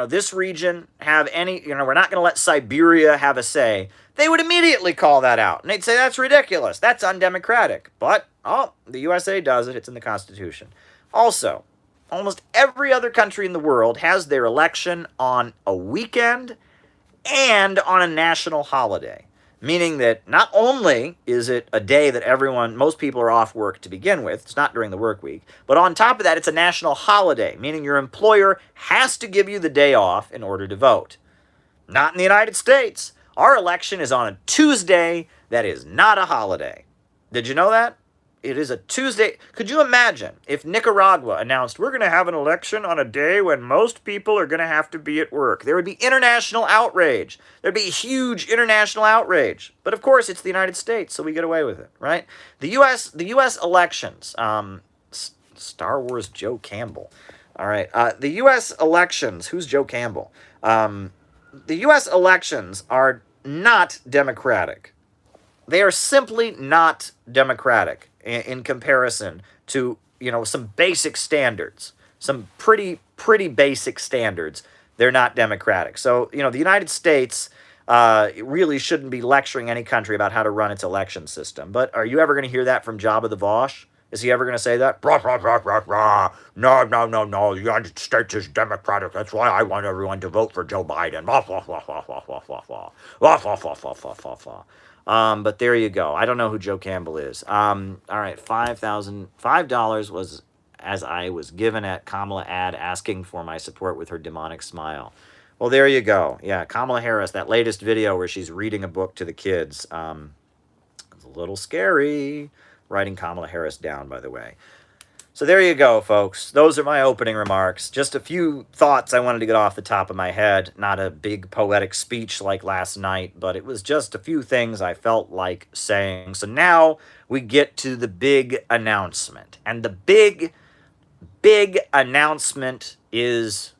this region have any, we're not going to let Siberia have a say. They would immediately call that out, and they'd say, that's ridiculous, that's undemocratic. But, the USA does it, it's in the Constitution. Also, almost every other country in the world has their election on a weekend and on a national holiday. Meaning that not only is it a day that most people are off work to begin with, it's not during the work week, but on top of that, it's a national holiday, meaning your employer has to give you the day off in order to vote. Not in the United States. Our election is on a Tuesday that is not a holiday. Did you know that? It is a Tuesday. Could you imagine if Nicaragua announced, we're going to have an election on a day when most people are going to have to be at work? There would be international outrage. There'd be huge international outrage. But of course, it's the United States, so we get away with it, right? The U.S. elections, Star Wars Joe Campbell. All right. The U.S. elections, who's Joe Campbell? The U.S. elections are not democratic. They are simply not democratic in comparison to, some basic standards, some pretty basic standards. They're not democratic. So, the United States really shouldn't be lecturing any country about how to run its election system. But are you ever going to hear that from Jabba the Vosh? Is he ever going to say that? No, the United States is democratic. That's why I want everyone to vote for Joe Biden. But there you go. I don't know who Joe Campbell is. All right, $5 was as I was given at Kamala ad asking for my support with her demonic smile. Well, there you go. Yeah, Kamala Harris, that latest video where she's reading a book to the kids. It's a little scary. Writing Kamala Harris down, by the way. So there you go, folks. Those are my opening remarks. Just a few thoughts I wanted to get off the top of my head. Not a big poetic speech like last night, but it was just a few things I felt like saying. So now we get to the big announcement. And the big announcement is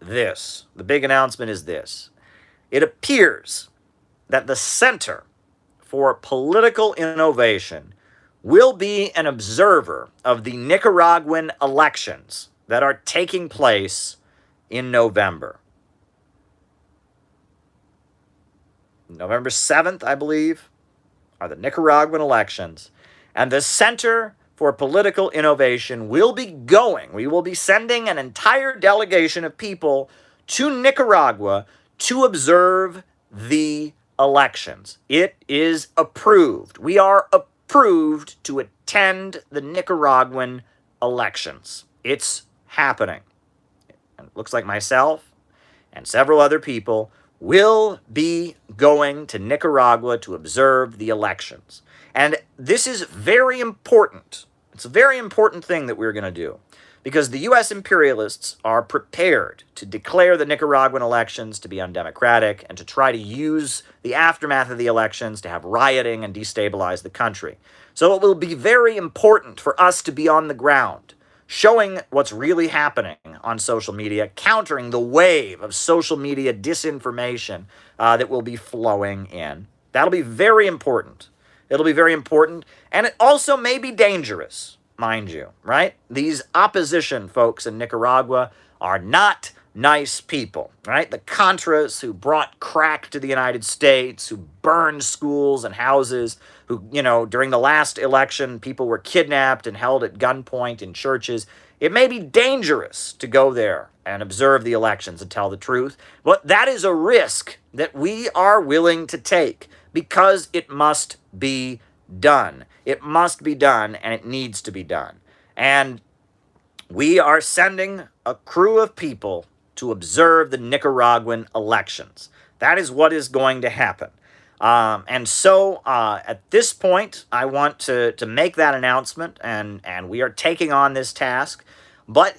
this. The big announcement is this. It appears that the Center for Political Innovation will be an observer of the Nicaraguan elections that are taking place in November. November 7th, I believe, are the Nicaraguan elections. And the Center for Political Innovation will be going. We will be sending an entire delegation of people to Nicaragua to observe the elections. It is approved. We are approved to attend the Nicaraguan elections. It's happening. And it looks like myself and several other people will be going to Nicaragua to observe the elections. And this is very important. It's a very important thing that we're going to do, because the U.S. imperialists are prepared to declare the Nicaraguan elections to be undemocratic and to try to use the aftermath of the elections to have rioting and destabilize the country. So it will be very important for us to be on the ground, showing what's really happening on social media, countering the wave of social media disinformation that will be flowing in. That'll be very important. It'll be very important, and it also may be dangerous, mind you, right? These opposition folks in Nicaragua are not nice people, right? The Contras who brought crack to the United States, who burned schools and houses, who, during the last election, people were kidnapped and held at gunpoint in churches. It may be dangerous to go there and observe the elections and tell the truth, but that is a risk that we are willing to take because it must be done. It must be done, and it needs to be done. And we are sending a crew of people to observe the Nicaraguan elections. That is what is going to happen. And so at this point, I want to make that announcement, and we are taking on this task. But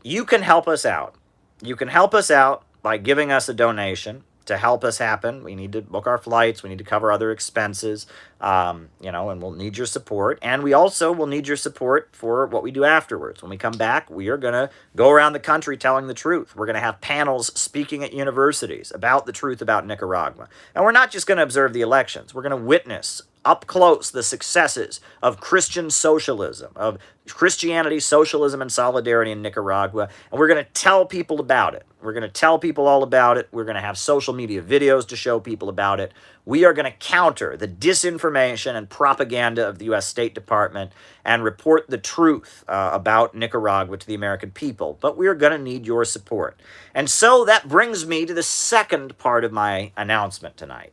you can help us out. You can help us out by giving us a donation to help us happen. We need to book our flights. We need to cover other expenses, and we'll need your support. And we also will need your support for what we do afterwards. When we come back, we are going to go around the country telling the truth. We're going to have panels speaking at universities about the truth about Nicaragua. And we're not just going to observe the elections. We're going to witness up close the successes of Christian socialism, of Christianity, socialism, and solidarity in Nicaragua. And we're going to tell people about it. We're going to tell people all about it. We're going to have social media videos to show people about it. We are going to counter the disinformation and propaganda of the U.S. State Department and report the truth about Nicaragua to the American people. But we are going to need your support. And so that brings me to the second part of my announcement tonight.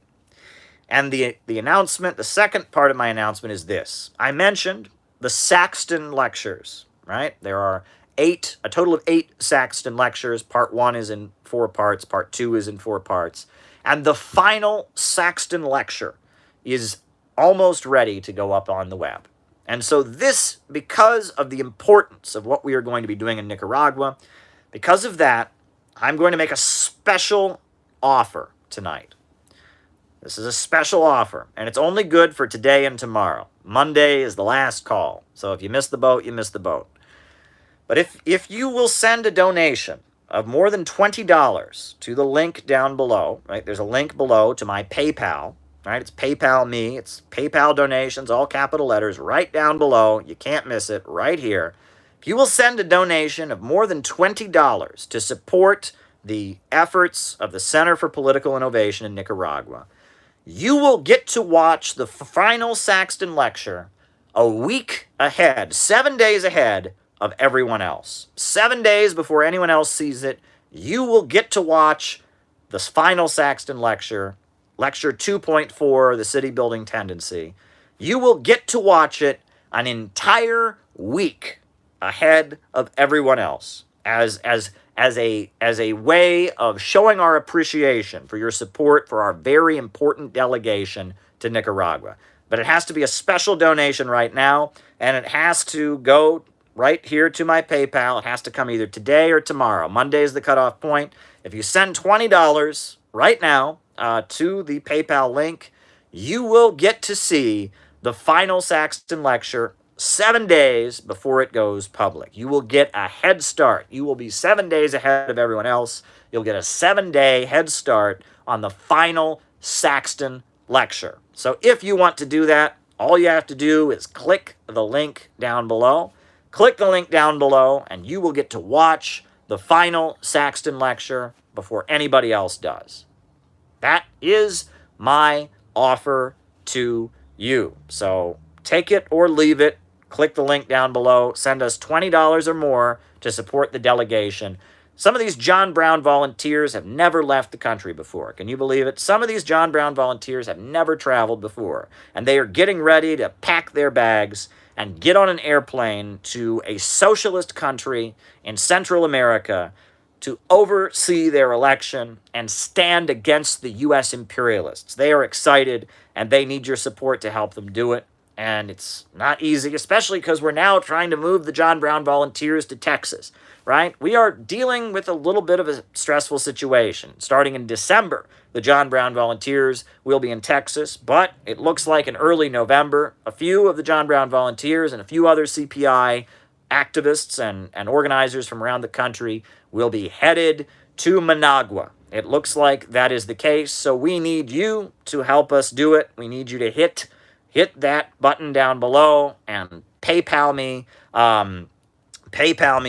And the announcement, the second part of my announcement is this. I mentioned the Saxton lectures, right? There are a total of 8 Saxton lectures. Part 1 is in 4 parts. Part 2 is in 4 parts. And the final Saxton lecture is almost ready to go up on the web. And so this, because of the importance of what we are going to be doing in Nicaragua, because of that, I'm going to make a special offer tonight. This is a special offer, and it's only good for today and tomorrow. Monday is the last call, so if you miss the boat, you miss the boat. But if you will send a donation of more than $20 to the link down below, right? There's a link below to my PayPal, right? It's PayPal me. It's PayPal donations, all capital letters, right down below. You can't miss it, right here. If you will send a donation of more than $20 to support the efforts of the Center for Political Innovation in Nicaragua, you will get to watch the final Saxton lecture a week ahead, 7 days ahead of everyone else. 7 days before anyone else sees it, you will get to watch the final Saxton lecture, Lecture 2.4, The City Building Tendency. You will get to watch it an entire week ahead of everyone else as a way of showing our appreciation for your support for our very important delegation to Nicaragua. But it has to be a special donation right now, and it has to go right here to my PayPal. It has to come either today or tomorrow. Monday is the cutoff point. If you send $20 right now to the PayPal link, you will get to see the final Saxton lecture 7 days before it goes public. You will get a head start. You will be 7 days ahead of everyone else. You'll get a 7-day head start on the final Saxton lecture. So if you want to do that, all you have to do is click the link down below. Click the link down below, and you will get to watch the final Saxton lecture before anybody else does. That is my offer to you. So take it or leave it. Click the link down below. Send us $20 or more to support the delegation. Some of these John Brown volunteers have never left the country before. Can you believe it? Some of these John Brown volunteers have never traveled before. And they are getting ready to pack their bags and get on an airplane to a socialist country in Central America to oversee their election and stand against the U.S. imperialists. They are excited, and they need your support to help them do it. And it's not easy, especially because we're now trying to move the John Brown volunteers to Texas, right? We are dealing with a little bit of a stressful situation. Starting in December, the John Brown volunteers will be in Texas, but it looks like in early November, a few of the John Brown volunteers and a few other CPI activists and organizers from around the country will be headed to Managua. It looks like that is the case, so we need you to help us do it. We need you to hit that button down below and PayPal me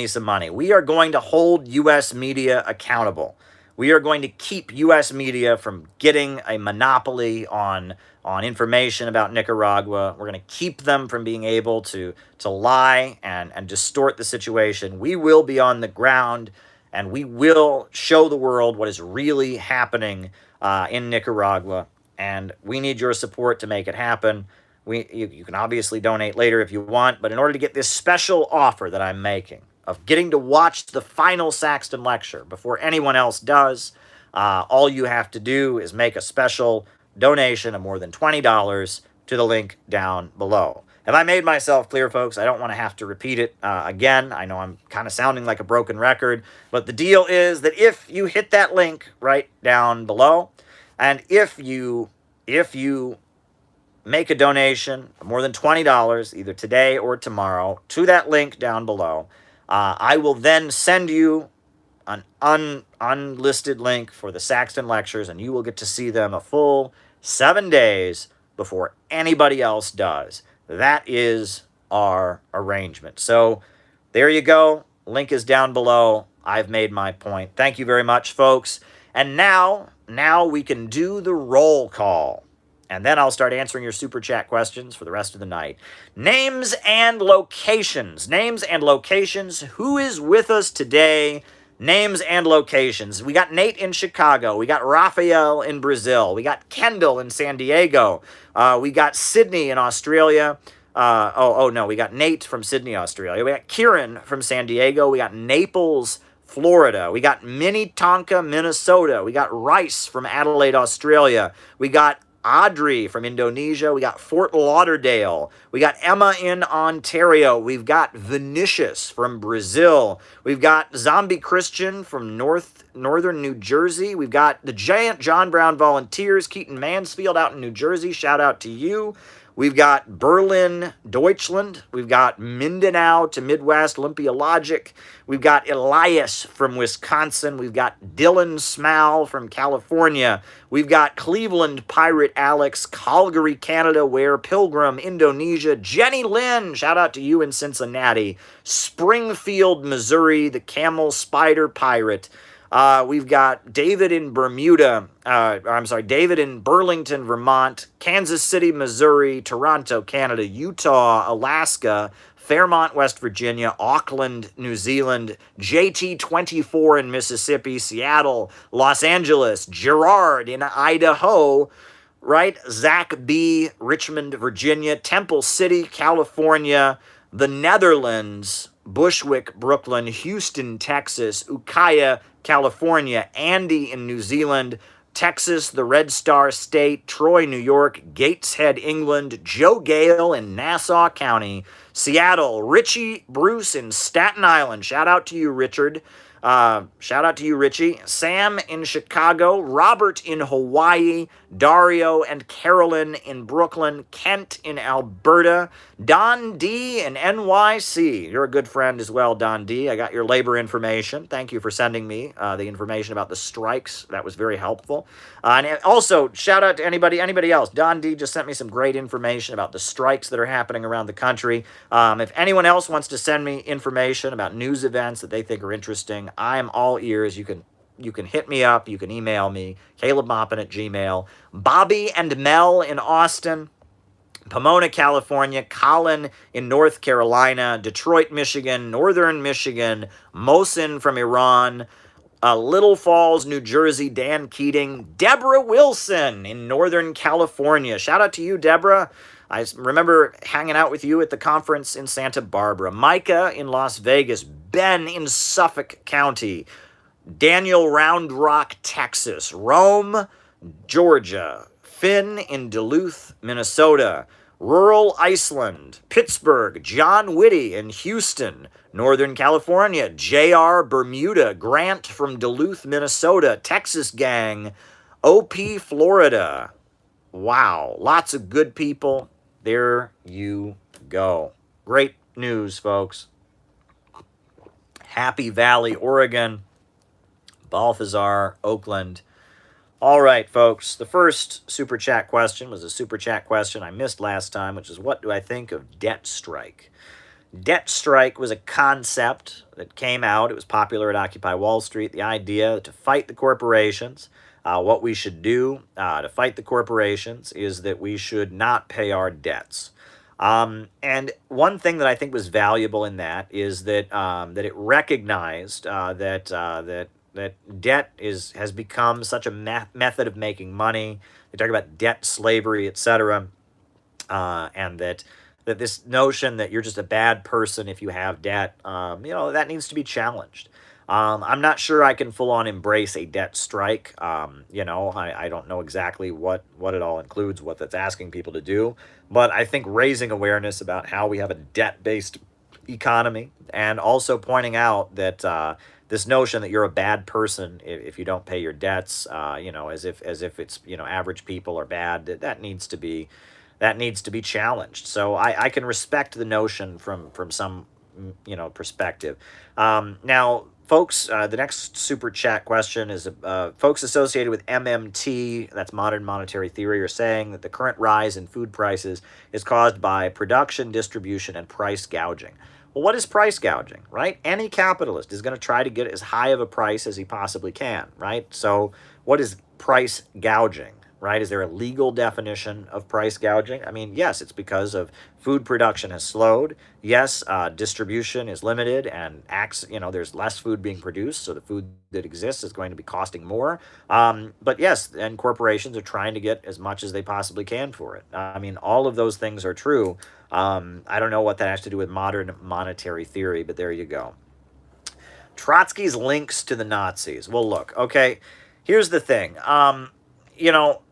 some money. We are going to hold U.S. media accountable. We are going to keep U.S. media from getting a monopoly on information about Nicaragua. We're going to keep them from being able to lie and distort the situation. We will be on the ground, and we will show the world what is really happening in Nicaragua. And we need your support to make it happen. You can obviously donate later if you want, but in order to get this special offer that I'm making of getting to watch the final Saxton lecture before anyone else does, all you have to do is make a special donation of more than $20 to the link down below. Have I made myself clear, folks? I don't want to have to repeat it again. I know I'm kind of sounding like a broken record, but the deal is that if you hit that link right down below, and if you make a donation of more than $20, either today or tomorrow, to that link down below, I will then send you an unlisted link for the Saxton lectures, and you will get to see them a full 7 days before anybody else does. That is our arrangement. So there you go. Link is down below. I've made my point. Thank you very much, folks. And now we can do the roll call. And then I'll start answering your super chat questions for the rest of the night. Names and locations. Names and locations. Who is with us today? Names and locations. We got Nate in Chicago. We got Raphael in Brazil. We got Kendall in San Diego. We got Sydney in Australia. We got Nate from Sydney, Australia. We got Kieran from San Diego. We got Naples, Florida. We got Minnetonka, Minnesota. We got Rice from Adelaide, Australia. We got Audrey from Indonesia. We got Fort Lauderdale. We got Emma in Ontario. We've got Vinicius from Brazil. We've got Zombie Christian from northern New Jersey. We've got the giant John Brown Volunteers, Keaton Mansfield out in New Jersey. Shout out to you. We've got Berlin, Deutschland. We've got Mindanao to Midwest, Olympia Logic. We've got Elias from Wisconsin. We've got Dylan Small from California. We've got Cleveland Pirate Alex, Calgary, Canada, Ware Pilgrim, Indonesia. Jenny Lynn, shout out to you in Cincinnati. Springfield, Missouri, the Camel Spider Pirate. We've got David in David in Burlington, Vermont, Kansas City, Missouri, Toronto, Canada, Utah, Alaska, Fairmont, West Virginia, Auckland, New Zealand, JT24 in Mississippi, Seattle, Los Angeles, Gerard in Idaho, right? Zach B, Richmond, Virginia, Temple City, California, the Netherlands, Bushwick, Brooklyn, Houston, Texas, Ukiah, California, Andy in New Zealand, Texas, the Red Star State, Troy, New York, Gateshead, England, Joe Gale in Nassau County, Seattle, Richie Bruce in Staten Island. Shout out to you, Richard. Shout out to you, Richie. Sam in Chicago, Robert in Hawaii, Dario and Carolyn in Brooklyn, Kent in Alberta, Don D in NYC. You're a good friend as well, Don D. I got your labor information. Thank you for sending me the information about the strikes. That was very helpful. And also, shout out to anybody else. Don D just sent me some great information about the strikes that are happening around the country. If anyone else wants to send me information about news events that they think are interesting, I am all ears. You can hit me up. You can email me, calebmaupin@gmail. Bobby and Mel in Austin, Pomona, California, Colin in North Carolina, Detroit, Michigan, Northern Michigan, Mohsin from Iran, Little Falls, New Jersey, Dan Keating, Deborah Wilson in Northern California. Shout out to you, Deborah. I remember hanging out with you at the conference in Santa Barbara. Micah in Las Vegas, Ben in Suffolk County, Daniel Round Rock, Texas, Rome, Georgia, Finn in Duluth, Minnesota, rural Iceland, Pittsburgh, John Whitty in Houston, Northern California, J.R. Bermuda, Grant from Duluth, Minnesota, Texas gang, OP, Florida. Wow, lots of good people. There you go. Great news, folks. Happy Valley, Oregon, Balthazar, Oakland. All right, folks. The first super chat question was a super chat question I missed last time, which is, what do I think of debt strike? Debt strike was a concept that came out. It was popular at Occupy Wall Street. The idea to fight the corporations. What we should do to fight the corporations is that we should not pay our debts. And one thing that I think was valuable in that is that that it recognized that debt has become such a method of making money. They talk about debt slavery, etc., and that this notion that you're just a bad person if you have debt, that needs to be challenged. I'm not sure I can full on embrace a debt strike. I don't know exactly what it all includes, what that's asking people to do. But I think raising awareness about how we have a debt-based economy, and also pointing out that this notion that you're a bad person if you don't pay your debts, as if it's average people are bad, that needs to be challenged. So I can respect the notion from some perspective. Now, folks, the next super chat question is folks associated with MMT, that's modern monetary theory, are saying that the current rise in food prices is caused by production, distribution, and price gouging. Well, what is price gouging, right? Any capitalist is going to try to get as high of a price as he possibly can, right? So what is price gouging? Right? Is there a legal definition of price gouging? I mean, yes, it's because of food production has slowed. Yes, distribution is limited, and there's less food being produced, so the food that exists is going to be costing more. But yes, and corporations are trying to get as much as they possibly can for it. I mean, all of those things are true. I don't know what that has to do with modern monetary theory, but there you go. Trotsky's links to the Nazis. Well, look, okay, here's the thing.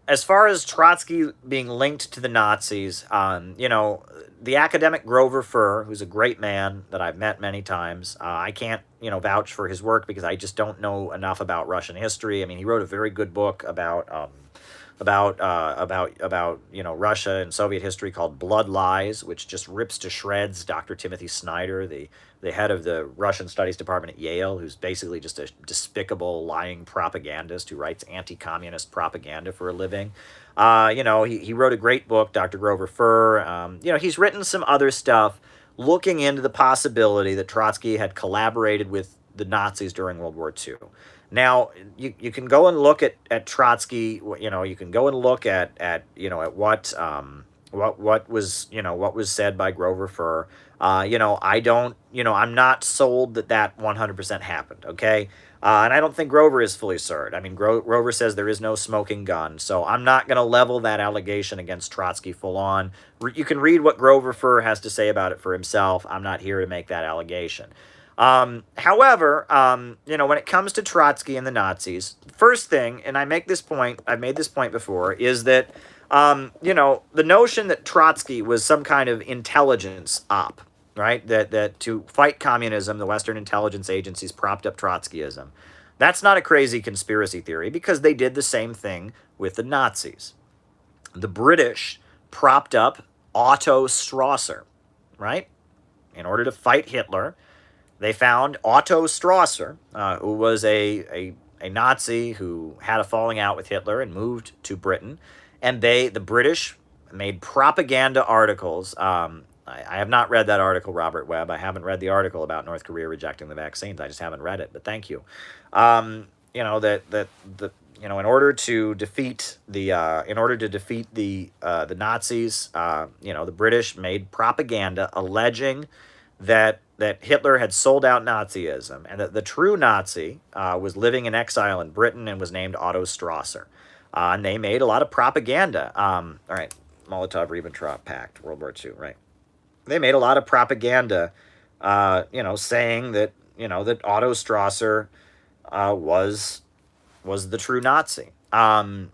As far as Trotsky being linked to the Nazis, the academic Grover Furr, who's a great man that I've met many times, I can't, vouch for his work because I just don't know enough about Russian history. I mean, he wrote a very good book about Russia and Soviet history called Blood Lies, which just rips to shreds Dr. Timothy Snyder, the head of the Russian Studies Department at Yale, who's basically just a despicable, lying propagandist who writes anti-communist propaganda for a living. He wrote a great book, Dr. Grover Furr. He's written some other stuff looking into the possibility that Trotsky had collaborated with the Nazis during World War II. Now, you can go and look at Trotsky. You can go and look at what was said by Grover Furr. I'm not sold that 100% happened. Okay, and I don't think Grover is fully certain. I mean, Grover says there is no smoking gun, so I'm not going to level that allegation against Trotsky full on. You can read what Grover Furr has to say about it for himself. I'm not here to make that allegation. However, when it comes to Trotsky and the Nazis, first thing, and I've made this point before, is that, the notion that Trotsky was some kind of intelligence op, right? That to fight communism, the Western intelligence agencies propped up Trotskyism. That's not a crazy conspiracy theory because they did the same thing with the Nazis. The British propped up Otto Strasser, right? In order to fight Hitler. They found Otto Strasser, who was a Nazi who had a falling out with Hitler and moved to Britain. And the British made propaganda articles. I have not read that article, Robert Webb. I haven't read the article about North Korea rejecting the vaccines. I just haven't read it, but thank you. In order to defeat the Nazis, the British made propaganda alleging that Hitler had sold out Nazism, and that the true Nazi was living in exile in Britain and was named Otto Strasser. And they made a lot of propaganda. All right, Molotov-Ribbentrop Pact, World War II, right? They made a lot of propaganda, saying that that Otto Strasser was the true Nazi. He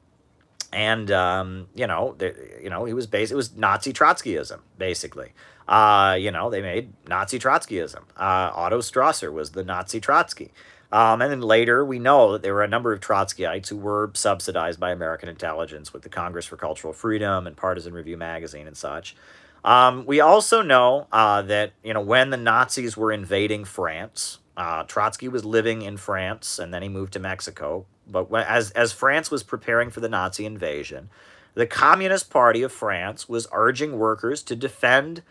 was it was Nazi Trotskyism, basically. They made Nazi Trotskyism. Otto Strasser was the Nazi Trotsky. And then later, we know that there were a number of Trotskyites who were subsidized by American intelligence with the Congress for Cultural Freedom and Partisan Review magazine and such. We also know that when the Nazis were invading France, Trotsky was living in France, and then he moved to Mexico. But as France was preparing for the Nazi invasion, the Communist Party of France was urging workers to defend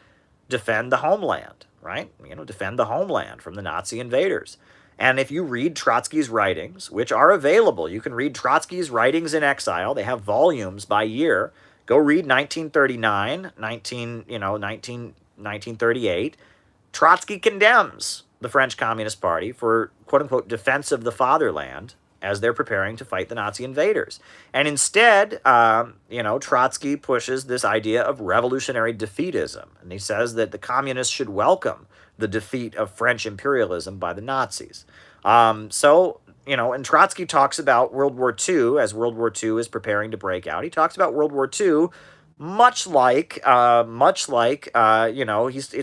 the homeland, right? Defend the homeland from the Nazi invaders. And if you read Trotsky's writings, which are available, you can read Trotsky's writings in exile. They have volumes by year. Go read 1939, 1938. Trotsky condemns the French Communist Party for, quote unquote, defense of the fatherland as they're preparing to fight the Nazi invaders. And instead, Trotsky pushes this idea of revolutionary defeatism. And he says that the communists should welcome the defeat of French imperialism by the Nazis. And Trotsky talks about World War II as World War II is preparing to break out. He talks about World War II much like it's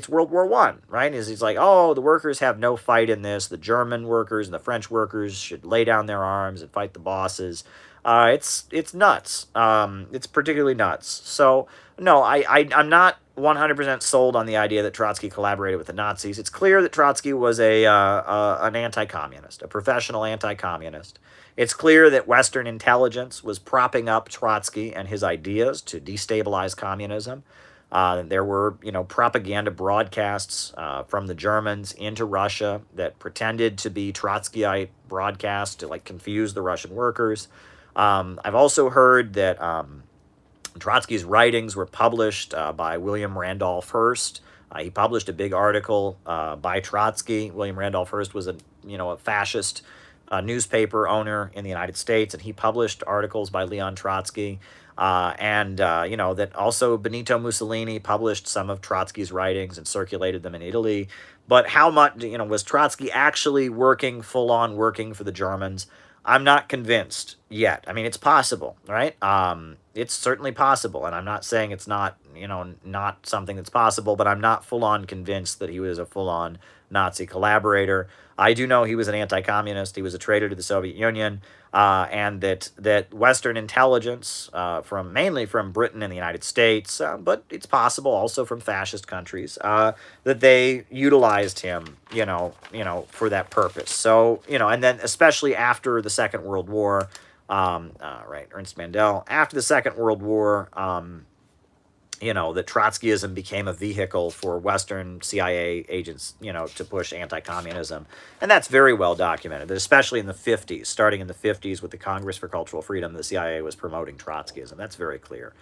World War One, right? He's like, oh, the workers have no fight in this. The German workers and the French workers should lay down their arms and fight the bosses. It's nuts. It's particularly nuts. So no, I'm not 100% sold on the idea that Trotsky collaborated with the Nazis. It's clear that Trotsky was an anti-communist, a professional anti-communist. It's clear that Western intelligence was propping up Trotsky and his ideas to destabilize communism. There were, propaganda broadcasts from the Germans into Russia that pretended to be Trotskyite broadcasts to confuse the Russian workers. I've also heard that Trotsky's writings were published by William Randolph Hearst. He published a big article by Trotsky. William Randolph Hearst was a fascist newspaper owner in the United States, and he published articles by Leon Trotsky. That also Benito Mussolini published some of Trotsky's writings and circulated them in Italy. But how much, was Trotsky actually full on working for the Germans? I'm not convinced yet. I mean, it's possible, right? It's certainly possible, and I'm not saying it's not, not something that's possible, but I'm not full on convinced that he was a full on Nazi collaborator. I do know he was an anti-communist. He was a traitor to the Soviet Union, and that Western intelligence, mainly from Britain and the United States, but it's possible also from fascist countries, that they utilized him, for that purpose. So, and then especially after the Second World War, Ernst Mandel, after the Second World War, that Trotskyism became a vehicle for Western CIA agents, to push anti-communism. And that's very well documented, that especially in the 50s, starting in the 50s with the Congress for Cultural Freedom, the CIA was promoting Trotskyism. That's very clear.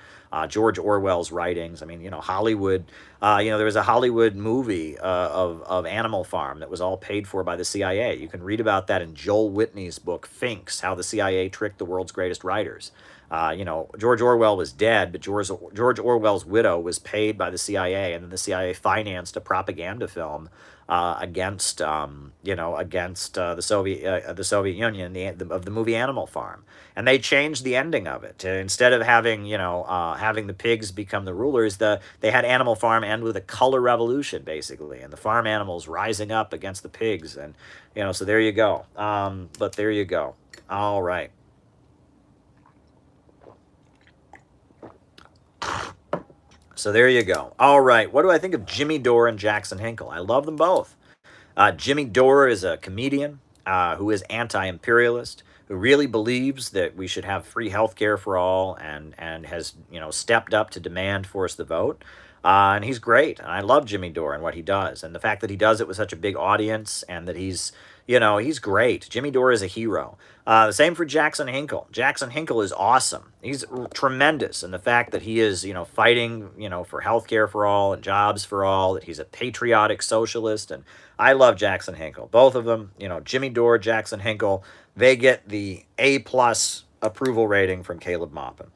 George Orwell's writings, Hollywood, there was a Hollywood movie of Animal Farm that was all paid for by the CIA. You can read about that in Joel Whitney's book, Finks, How the CIA Tricked the World's Greatest Writers. George Orwell was dead, but George Orwell's widow was paid by the CIA, and then the CIA financed a propaganda film against the Soviet Union of the movie Animal Farm, and they changed the ending of it. Instead of having the pigs become the rulers, they had Animal Farm end with a color revolution, basically, and the farm animals rising up against the pigs, and so there you go. But there you go. All right. So there you go. All right. What do I think of Jimmy Dore and Jackson Hinkle? I love them both. Jimmy Dore is a comedian who is anti-imperialist, who really believes that we should have free health care for all, and has stepped up to demand force the vote. And he's great. And I love Jimmy Dore and what he does. And the fact that he does it with such a big audience, and that he's You know, he's great. Jimmy Dore is a hero. The same for Jackson Hinkle. Jackson Hinkle is awesome. He's tremendous. And the fact that he is, fighting, for health care for all and jobs for all, that he's a patriotic socialist. And I love Jackson Hinkle. Both of them, Jimmy Dore, Jackson Hinkle, they get the A+ approval rating from Caleb Maupin.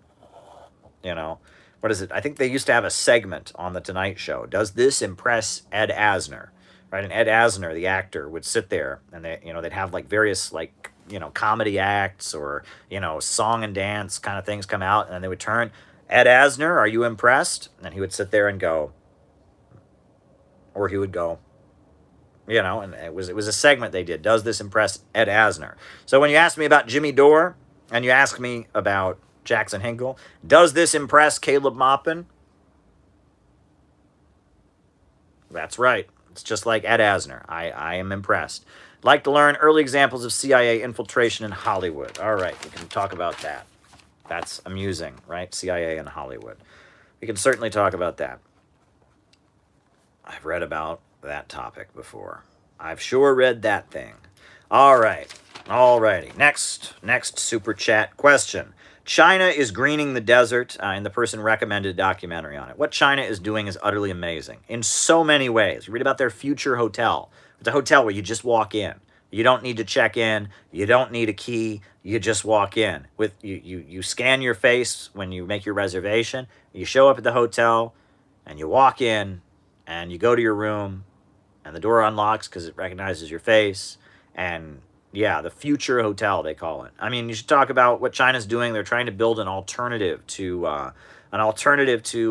What is it? I think they used to have a segment on The Tonight Show. Does this impress Ed Asner? Right? And Ed Asner, the actor, would sit there and they'd have like various comedy acts or, song and dance kind of things come out, and then they would turn, Ed Asner, are you impressed? And he would sit there and go, or he would go, and it was a segment they did. Does this impress Ed Asner? So when you ask me about Jimmy Dore and you ask me about Jackson Hinkle, does this impress Caleb Maupin? That's right. It's just like Ed Asner. I am impressed. Like to learn early examples of CIA infiltration in Hollywood. All right, we can talk about that. That's amusing, right? CIA in Hollywood. We can certainly talk about that. I've read about that topic before. I've sure read that thing. All right. Alrighty. Next super chat question. China is greening the desert, and the person recommended a documentary on it. What China is doing is utterly amazing in so many ways. Read about their future hotel. It's a hotel where you just walk in. You don't need to check in. You don't need a key. You just walk in. You scan your face when you make your reservation. You show up at the hotel, and you walk in, and you go to your room, and the door unlocks because it recognizes your face, and yeah, the future hotel, they call it. I mean, you should talk about what China's doing. They're trying to build an alternative to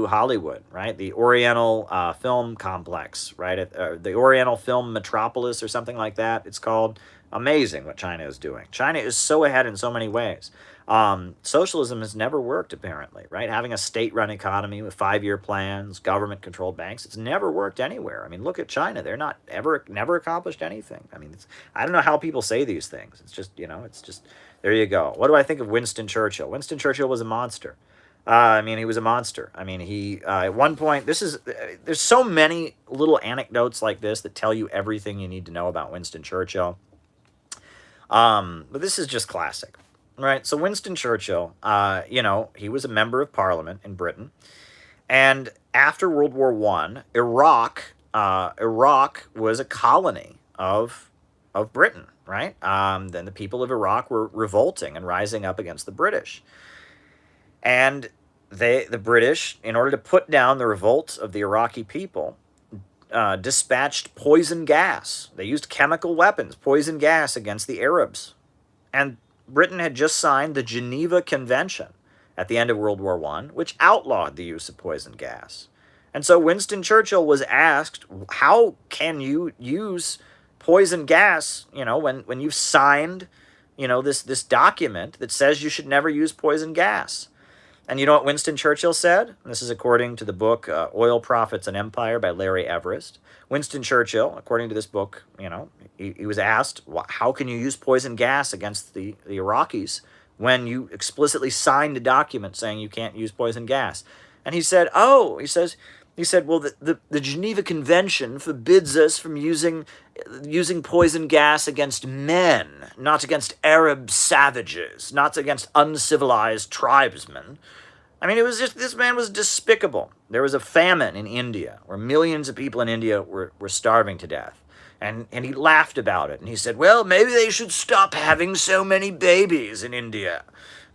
Hollywood, right? The Oriental Film Complex, right? The Oriental Film Metropolis or something like that, it's called. Amazing what China is doing. China is so ahead in so many ways. Socialism has never worked, apparently, right? Having a state-run economy with 5-year plans, government-controlled banks, it's never worked anywhere. I mean, look at China. They're never accomplished anything. I mean, I don't know how people say these things. It's just, there you go. What do I think of Winston Churchill? Winston Churchill was a monster. He was a monster. I mean, he, at one point, there's so many little anecdotes like this that tell you everything you need to know about Winston Churchill. But this is just classic. Right, so Winston Churchill, he was a member of Parliament in Britain, and after World War I, Iraq was a colony of Britain, right? Then the people of Iraq were revolting and rising up against the British, and the British, in order to put down the revolt of the Iraqi people, dispatched poison gas. They used chemical weapons, poison gas, against the Arabs, and Britain had just signed the Geneva Convention at the end of World War I, which outlawed the use of poison gas. And so Winston Churchill was asked, how can you use poison gas, when you've signed, this document that says you should never use poison gas? And you know what Winston Churchill said? And this is according to the book Oil, Profits, and Empire by Larry Everest. Winston Churchill, according to this book, he was asked, how can you use poison gas against the Iraqis when you explicitly signed a document saying you can't use poison gas? And he said, well, the Geneva Convention forbids us from using poison gas against men, not against Arab savages, not against uncivilized tribesmen. I mean, it was just, this man was despicable. There was a famine in India where millions of people in India were starving to death. And he laughed about it. And he said, well, maybe they should stop having so many babies in India.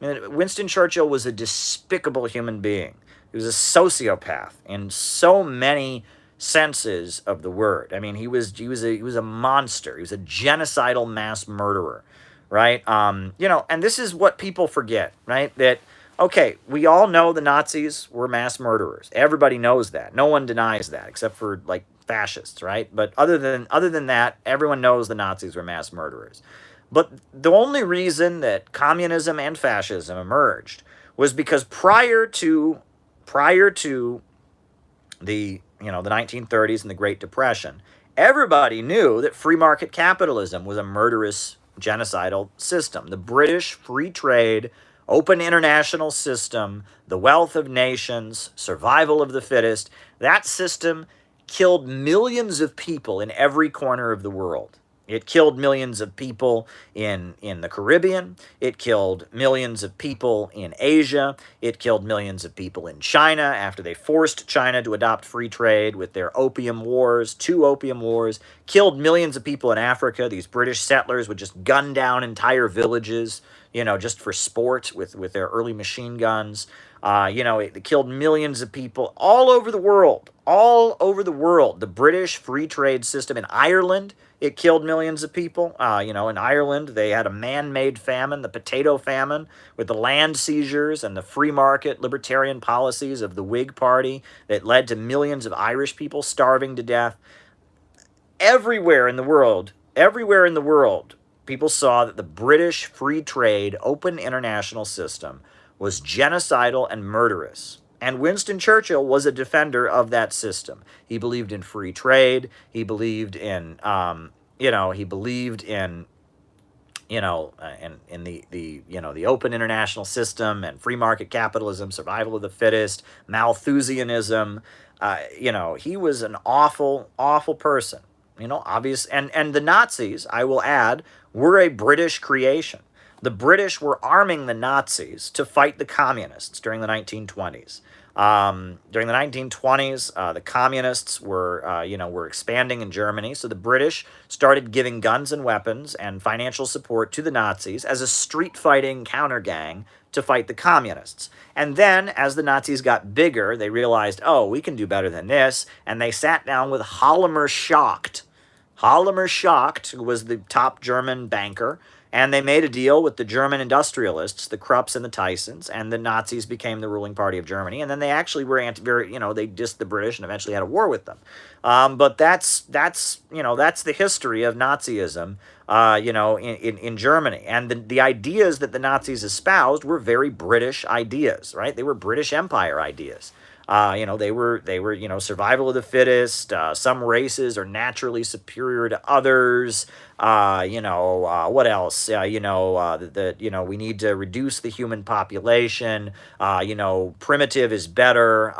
I mean, Winston Churchill was a despicable human being. He was a sociopath in so many senses of the word. I mean, he was a monster. He was a genocidal mass murderer, right? And this is what people forget, right? That, okay, we all know the Nazis were mass murderers. Everybody knows that. No one denies that, except for like fascists, right? But other than that, everyone knows the Nazis were mass murderers. But the only reason that communism and fascism emerged was because prior to the 1930s and the Great Depression, everybody knew that free market capitalism was a murderous, genocidal system. The British free trade, open international system, the wealth of nations, survival of the fittest, that system killed millions of people in every corner of the world. It killed millions of people in the Caribbean. It killed millions of people in Asia. It killed millions of people in China after they forced China to adopt free trade with their opium wars, 2 opium wars. Killed millions of people in Africa. These British settlers would just gun down entire villages, just for sport with their early machine guns. It killed millions of people all over the world. All over the world. The British free trade system in Ireland, it killed millions of people. In Ireland, they had a man-made famine, the potato famine, with the land seizures and the free market libertarian policies of the Whig Party that led to millions of Irish people starving to death. Everywhere in the world, people saw that the British free trade, open international system was genocidal and murderous. And Winston Churchill was a defender of that system. He believed in free trade. He believed in, he believed in, in the open international system and free market capitalism, survival of the fittest, Malthusianism. He was an awful, awful person. Obvious. And the Nazis, I will add, were a British creation. The British were arming the Nazis to fight the communists during the 1920s. During the 1920s, the communists were expanding in Germany, so the British started giving guns and weapons and financial support to the Nazis as a street fighting counter gang to fight the communists. And then, as the Nazis got bigger, they realized, oh, we can do better than this, and they sat down with Hjalmar Schacht. Hjalmar Schacht, who was the top German banker, and they made a deal with the German industrialists, the Krupps and the Tysons, and the Nazis became the ruling party of Germany. And then they actually were they dissed the British and eventually had a war with them. But that's the history of Nazism, in Germany. And the ideas that the Nazis espoused were very British ideas, right? They were British Empire ideas. They were survival of the fittest. Some races are naturally superior to others. What else? We need to reduce the human population. Primitive is better.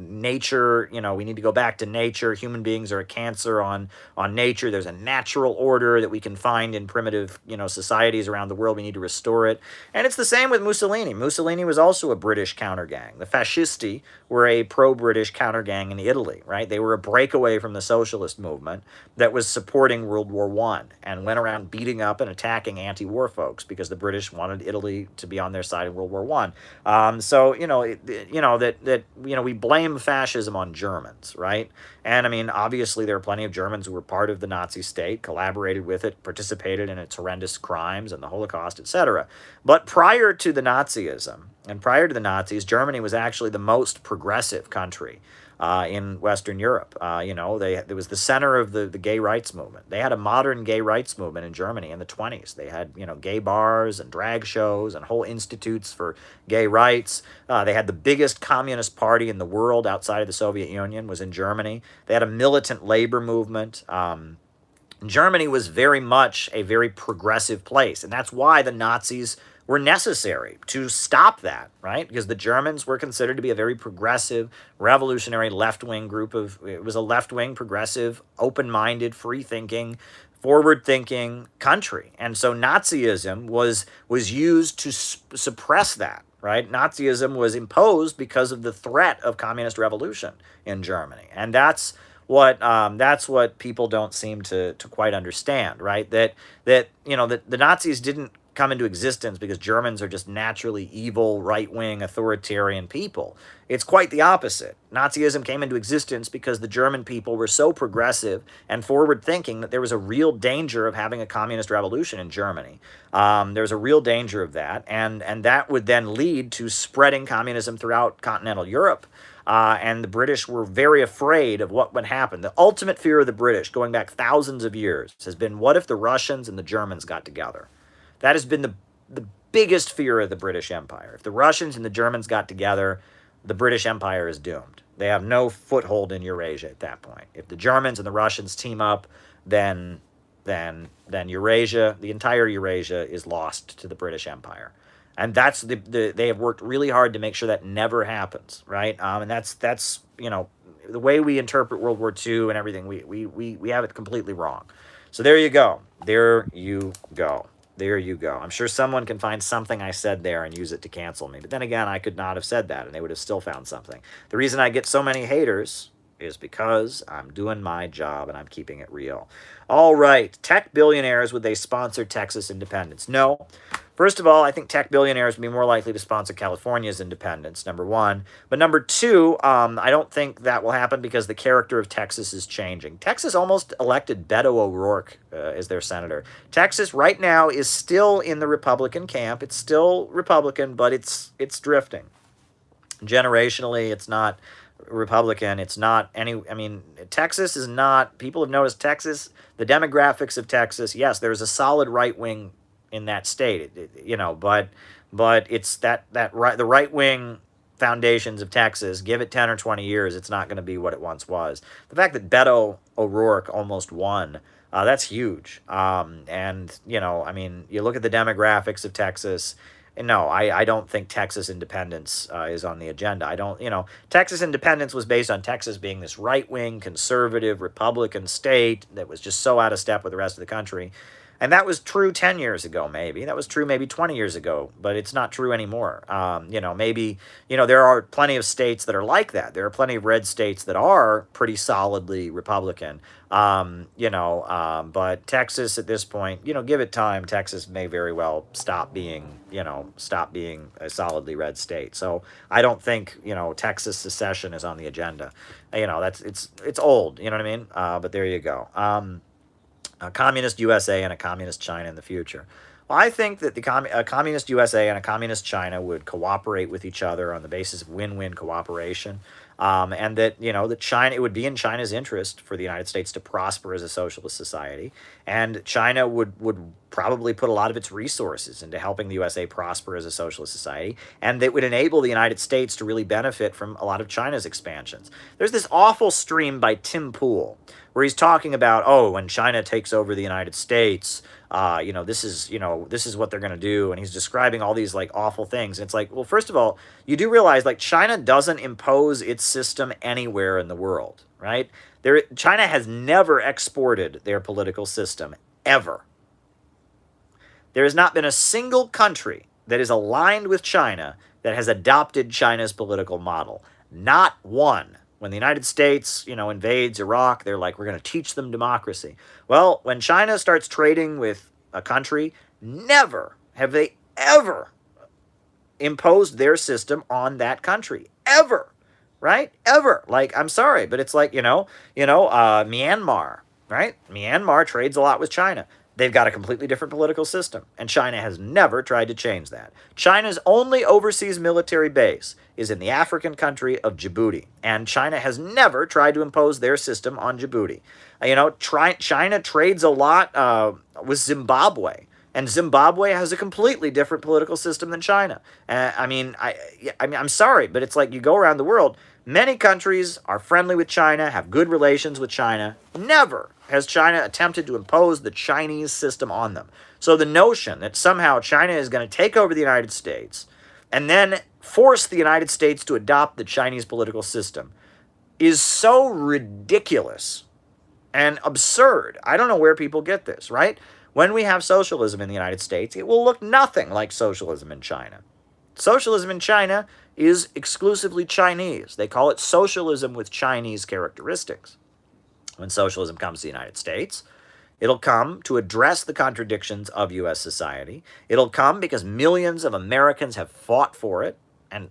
Nature, we need to go back to nature. Human beings are a cancer on nature. There's a natural order that we can find in primitive, societies around the world. We need to restore it. And it's the same with Mussolini. Mussolini was also a British counter gang. The Fascisti were a pro-British counter gang in Italy, right? They were a breakaway from the socialist movement that was supporting World War I and went around beating up and attacking anti-war folks because the British wanted Italy to be on their side in World War I. We blame fascism on Germans, right? And I mean, obviously, there are plenty of Germans who were part of the Nazi state, collaborated with it, participated in its horrendous crimes and the Holocaust, etc. But prior to the Nazism and prior to the Nazis, Germany was actually the most progressive country in Western Europe. It was the center of the gay rights movement. They had a modern gay rights movement in Germany in the 1920s. They had, gay bars and drag shows and whole institutes for gay rights. They had the biggest communist party in the world outside of the Soviet Union was in Germany. They had a militant labor movement. Germany was very much a very progressive place, and that's why the Nazis were necessary to stop that, right? Because the Germans were considered to be a very progressive, revolutionary left-wing group it was a left-wing, progressive, open-minded, free-thinking, forward-thinking country. And so Nazism was used to suppress that, right? Nazism was imposed because of the threat of communist revolution in Germany. And that's what people don't seem to quite understand, right? That the Nazis didn't come into existence because Germans are just naturally evil, right-wing, authoritarian people. It's quite the opposite. Nazism came into existence because the German people were so progressive and forward-thinking that there was a real danger of having a communist revolution in Germany. There's a real danger of that, and that would then lead to spreading communism throughout continental Europe. And the British were very afraid of what would happen. The ultimate fear of the British, going back thousands of years, has been, what if the Russians and the Germans got together? That has been the biggest fear of the British Empire. If the Russians and the Germans got together, the British Empire is doomed. They have no foothold in Eurasia at that point. If the Germans and the Russians team up, then Eurasia, the entire Eurasia, is lost to the British Empire. And that's they have worked really hard to make sure that never happens, right? And that's the way we interpret World War II and everything. We have it completely wrong. So there you go. There you go. There you go. I'm sure someone can find something I said there and use it to cancel me. But then again, I could not have said that, and they would have still found something. The reason I get so many haters is because I'm doing my job and I'm keeping it real. All right. Tech billionaires, would they sponsor Texas independence? No. First of all, I think tech billionaires would be more likely to sponsor California's independence, number one. But number two, I don't think that will happen because the character of Texas is changing. Texas almost elected Beto O'Rourke as their senator. Texas right now is still in the Republican camp. It's still Republican, but it's drifting. Generationally, it's not Republican. It's not any, I mean, Texas is not, people have noticed Texas, the demographics of Texas, yes, there's a solid right wing in that state, but it's the right wing foundations of Texas. Give it 10 or 20 years, it's not going to be what it once was. The fact that Beto O'Rourke almost won, that's huge. And I mean, you look at the demographics of Texas. No, I don't think Texas independence is on the agenda. Texas independence was based on Texas being this right-wing, conservative, Republican state that was just so out of step with the rest of the country. And that was true 10 years ago, maybe. That was true maybe 20 years ago, but it's not true anymore. Maybe, there are plenty of states that are like that. There are plenty of red states that are pretty solidly Republican. But Texas at this point, give it time. Texas may very well stop being a solidly red state. So I don't think, Texas secession is on the agenda. It's old, you know what I mean? But there you go. A communist USA and a communist China in the future. Well, I think that a communist USA and a communist China would cooperate with each other on the basis of win-win cooperation, and that it would be in China's interest for the United States to prosper as a socialist society, and China would probably put a lot of its resources into helping the USA prosper as a socialist society, and that would enable the United States to really benefit from a lot of China's expansions. There's this awful stream by Tim Pool where he's talking about, when China takes over the United States, this is what they're going to do. And he's describing all these like awful things. And it's like, well, first of all, you do realize like China doesn't impose its system anywhere in the world, right? China has never exported their political system, ever. There has not been a single country that is aligned with China that has adopted China's political model. Not one. When the United States, invades Iraq, they're like, we're going to teach them democracy. Well, when China starts trading with a country, never have they ever imposed their system on that country. Ever. Right? Ever. Like, I'm sorry, but it's like, Myanmar, right? Myanmar trades a lot with China. They've got a completely different political system, and China has never tried to change that. China's only overseas military base is in the African country of Djibouti, and China has never tried to impose their system on Djibouti. China trades a lot with Zimbabwe, and Zimbabwe has a completely different political system than China. I'm sorry, but it's like you go around the world, many countries are friendly with China, have good relations with China. Never has China attempted to impose the Chinese system on them. So the notion that somehow China is going to take over the United States and then force the United States to adopt the Chinese political system is so ridiculous and absurd. I don't know where people get this, right? When we have socialism in the United States, it will look nothing like socialism in China. Socialism in China is exclusively Chinese. They call it socialism with Chinese characteristics. When socialism comes to the United States, it'll come to address the contradictions of U.S. society. It'll come because millions of Americans have fought for it and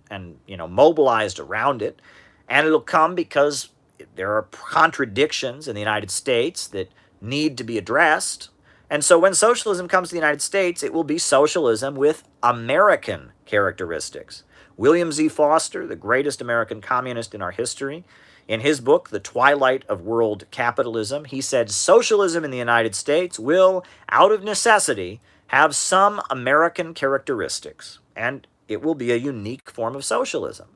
mobilized around it. And it'll come because there are contradictions in the United States that need to be addressed. And so when socialism comes to the United States, it will be socialism with American characteristics. William Z. Foster, the greatest American communist in our history, in his book, The Twilight of World Capitalism, he said socialism in the United States will, out of necessity, have some American characteristics, and it will be a unique form of socialism.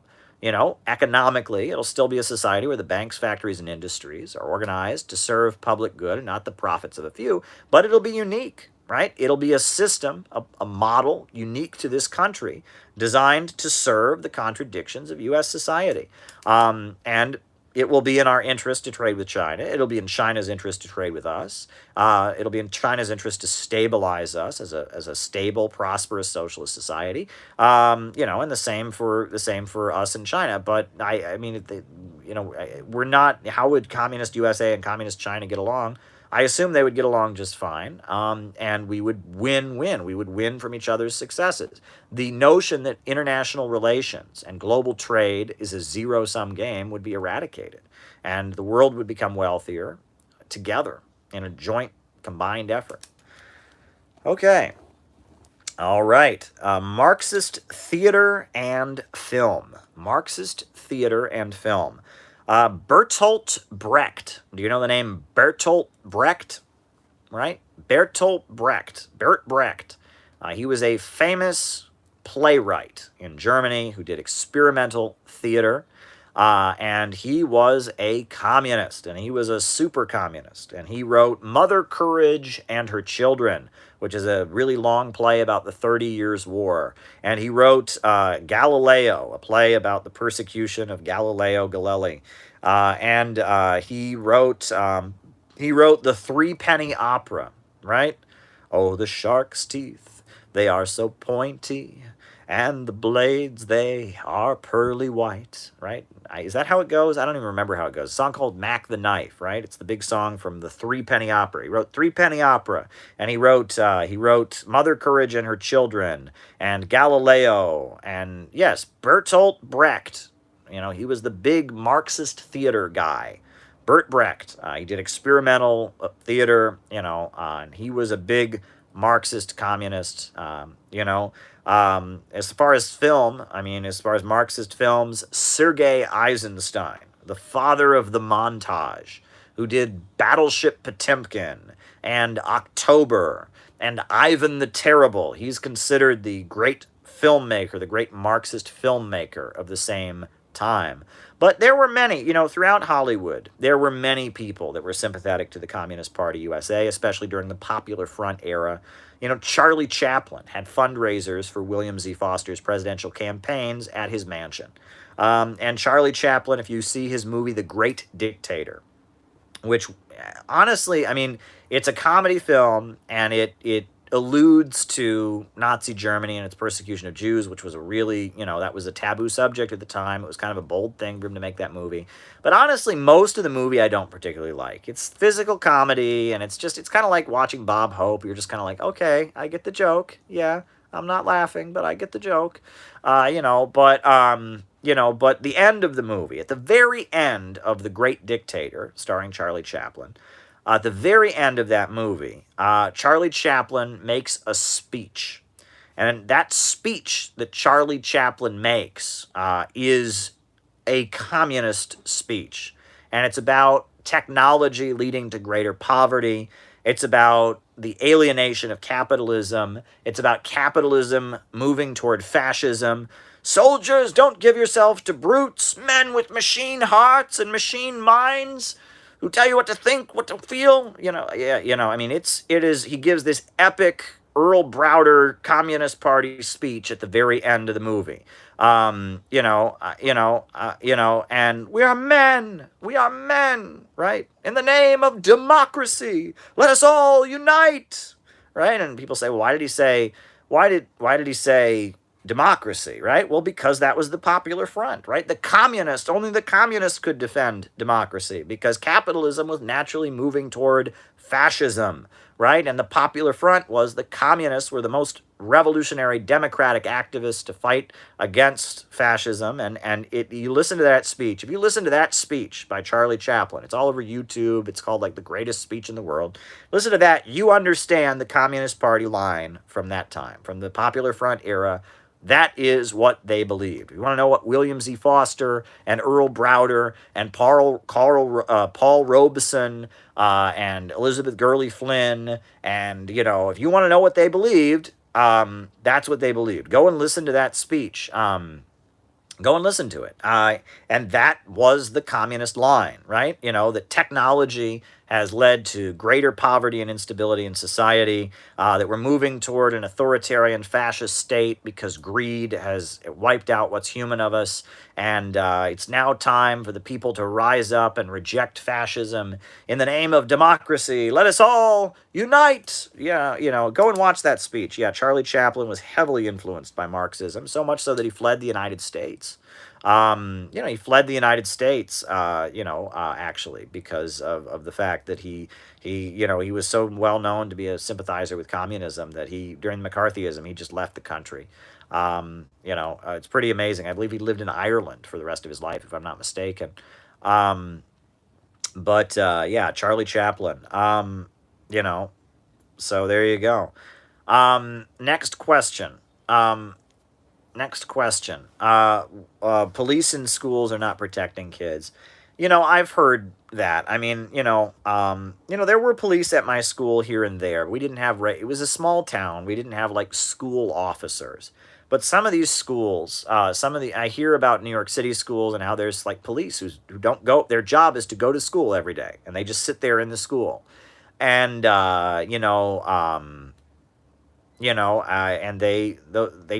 Economically, it'll still be a society where the banks, factories, and industries are organized to serve public good and not the profits of a few, but it'll be unique, right? It'll be a system, a model unique to this country, designed to serve the contradictions of U.S. society. And it will be in our interest to trade with China. It'll be in China's interest to trade with us. It'll be in China's interest to stabilize us as a stable, prosperous socialist society. And the same for us in China. But I mean, we're not. How would communist USA and communist China get along? I assume they would get along just fine, and we would win-win. We would win from each other's successes. The notion that international relations and global trade is a zero-sum game would be eradicated, and the world would become wealthier together in a joint, combined effort. Okay. All right. Marxist theater and film. Marxist theater and film. Bertolt Brecht. Do you know the name Bertolt Brecht? Right? Bertolt Brecht. Bert Brecht. He was a famous playwright in Germany who did experimental theater. And he was a communist, and he was a super communist. And he wrote Mother Courage and Her Children, which is a really long play about the 30 Years' War. And he wrote Galileo, a play about the persecution of Galileo Galilei. He wrote the Threepenny Opera, right? Oh, the shark's teeth, they are so pointy, and the blades, they are pearly white, right? Is that how it goes? I don't even remember how it goes. A song called Mac the Knife, right? It's the big song from the Threepenny Opera. He wrote Threepenny Opera, and he wrote Mother Courage and Her Children, and Galileo, and yes, Bertolt Brecht. He was the big Marxist theater guy. Bert Brecht. He did experimental theater, and he was a big Marxist communist, As far as film, as far as Marxist films, Sergei Eisenstein, the father of the montage, who did Battleship Potemkin and October and Ivan the Terrible. He's considered the great filmmaker, the great Marxist filmmaker of the same time. But there were many, throughout Hollywood, there were many people that were sympathetic to the Communist Party USA, especially during the Popular Front era. Charlie Chaplin had fundraisers for William Z. Foster's presidential campaigns at his mansion. And Charlie Chaplin, if you see his movie, The Great Dictator, which honestly, it's a comedy film, and it alludes to Nazi Germany and its persecution of Jews, which was a really, that was a taboo subject at the time. It was kind of a bold thing for him to make that movie. But honestly, most of the movie I don't particularly like. It's physical comedy, and it's kind of like watching Bob Hope. You're just kind of like, okay, I get the joke. Yeah, I'm not laughing, but I get the joke. But the end of the movie, at the very end of The Great Dictator, starring Charlie Chaplin, at the very end of that movie, Charlie Chaplin makes a speech. And that speech that Charlie Chaplin makes is a communist speech. And it's about technology leading to greater poverty. It's about the alienation of capitalism. It's about capitalism moving toward fascism. Soldiers, don't give yourself to brutes, men with machine hearts and machine minds, who tell you what to think, what to feel. He gives this epic Earl Browder Communist Party speech at the very end of the movie. And we are men, right? In the name of democracy, let us all unite, right? And people say, well, why did he say democracy, right? Well, because that was the Popular Front, right? Only the communists could defend democracy, because capitalism was naturally moving toward fascism, right? And the Popular Front was the communists were the most revolutionary democratic activists to fight against fascism. You listen to that speech. If you listen to that speech by Charlie Chaplin, it's all over YouTube. It's called like the greatest speech in the world. Listen to that. You understand the Communist Party line from that time, from the Popular Front era. That is what they believed. You want to know what William Z. Foster and Earl Browder and Paul Robeson and Elizabeth Gurley Flynn, and, if you want to know what they believed, that's what they believed. Go and listen to that speech. Go and listen to it. And that was the communist line, right? That technology has led to greater poverty and instability in society, that we're moving toward an authoritarian fascist state because greed has wiped out what's human of us. And it's now time for the people to rise up and reject fascism in the name of democracy. Let us all unite. Yeah, go and watch that speech. Yeah, Charlie Chaplin was heavily influenced by Marxism, so much so that he fled the United States. He fled the United States, actually, because of the fact that he was so well known to be a sympathizer with communism that during McCarthyism, he just left the country. It's pretty amazing. I believe he lived in Ireland for the rest of his life, if I'm not mistaken. Yeah, Charlie Chaplin. So there you go. Next question. Next question. Police in schools are not protecting kids. I've heard that. I mean, there were police at my school here and there. We didn't have, it was a small town. We didn't have like school officers. But some of these schools, I hear about New York City schools and how there's like police who don't go, their job is to go to school every day. And they just sit there in the school. And, and they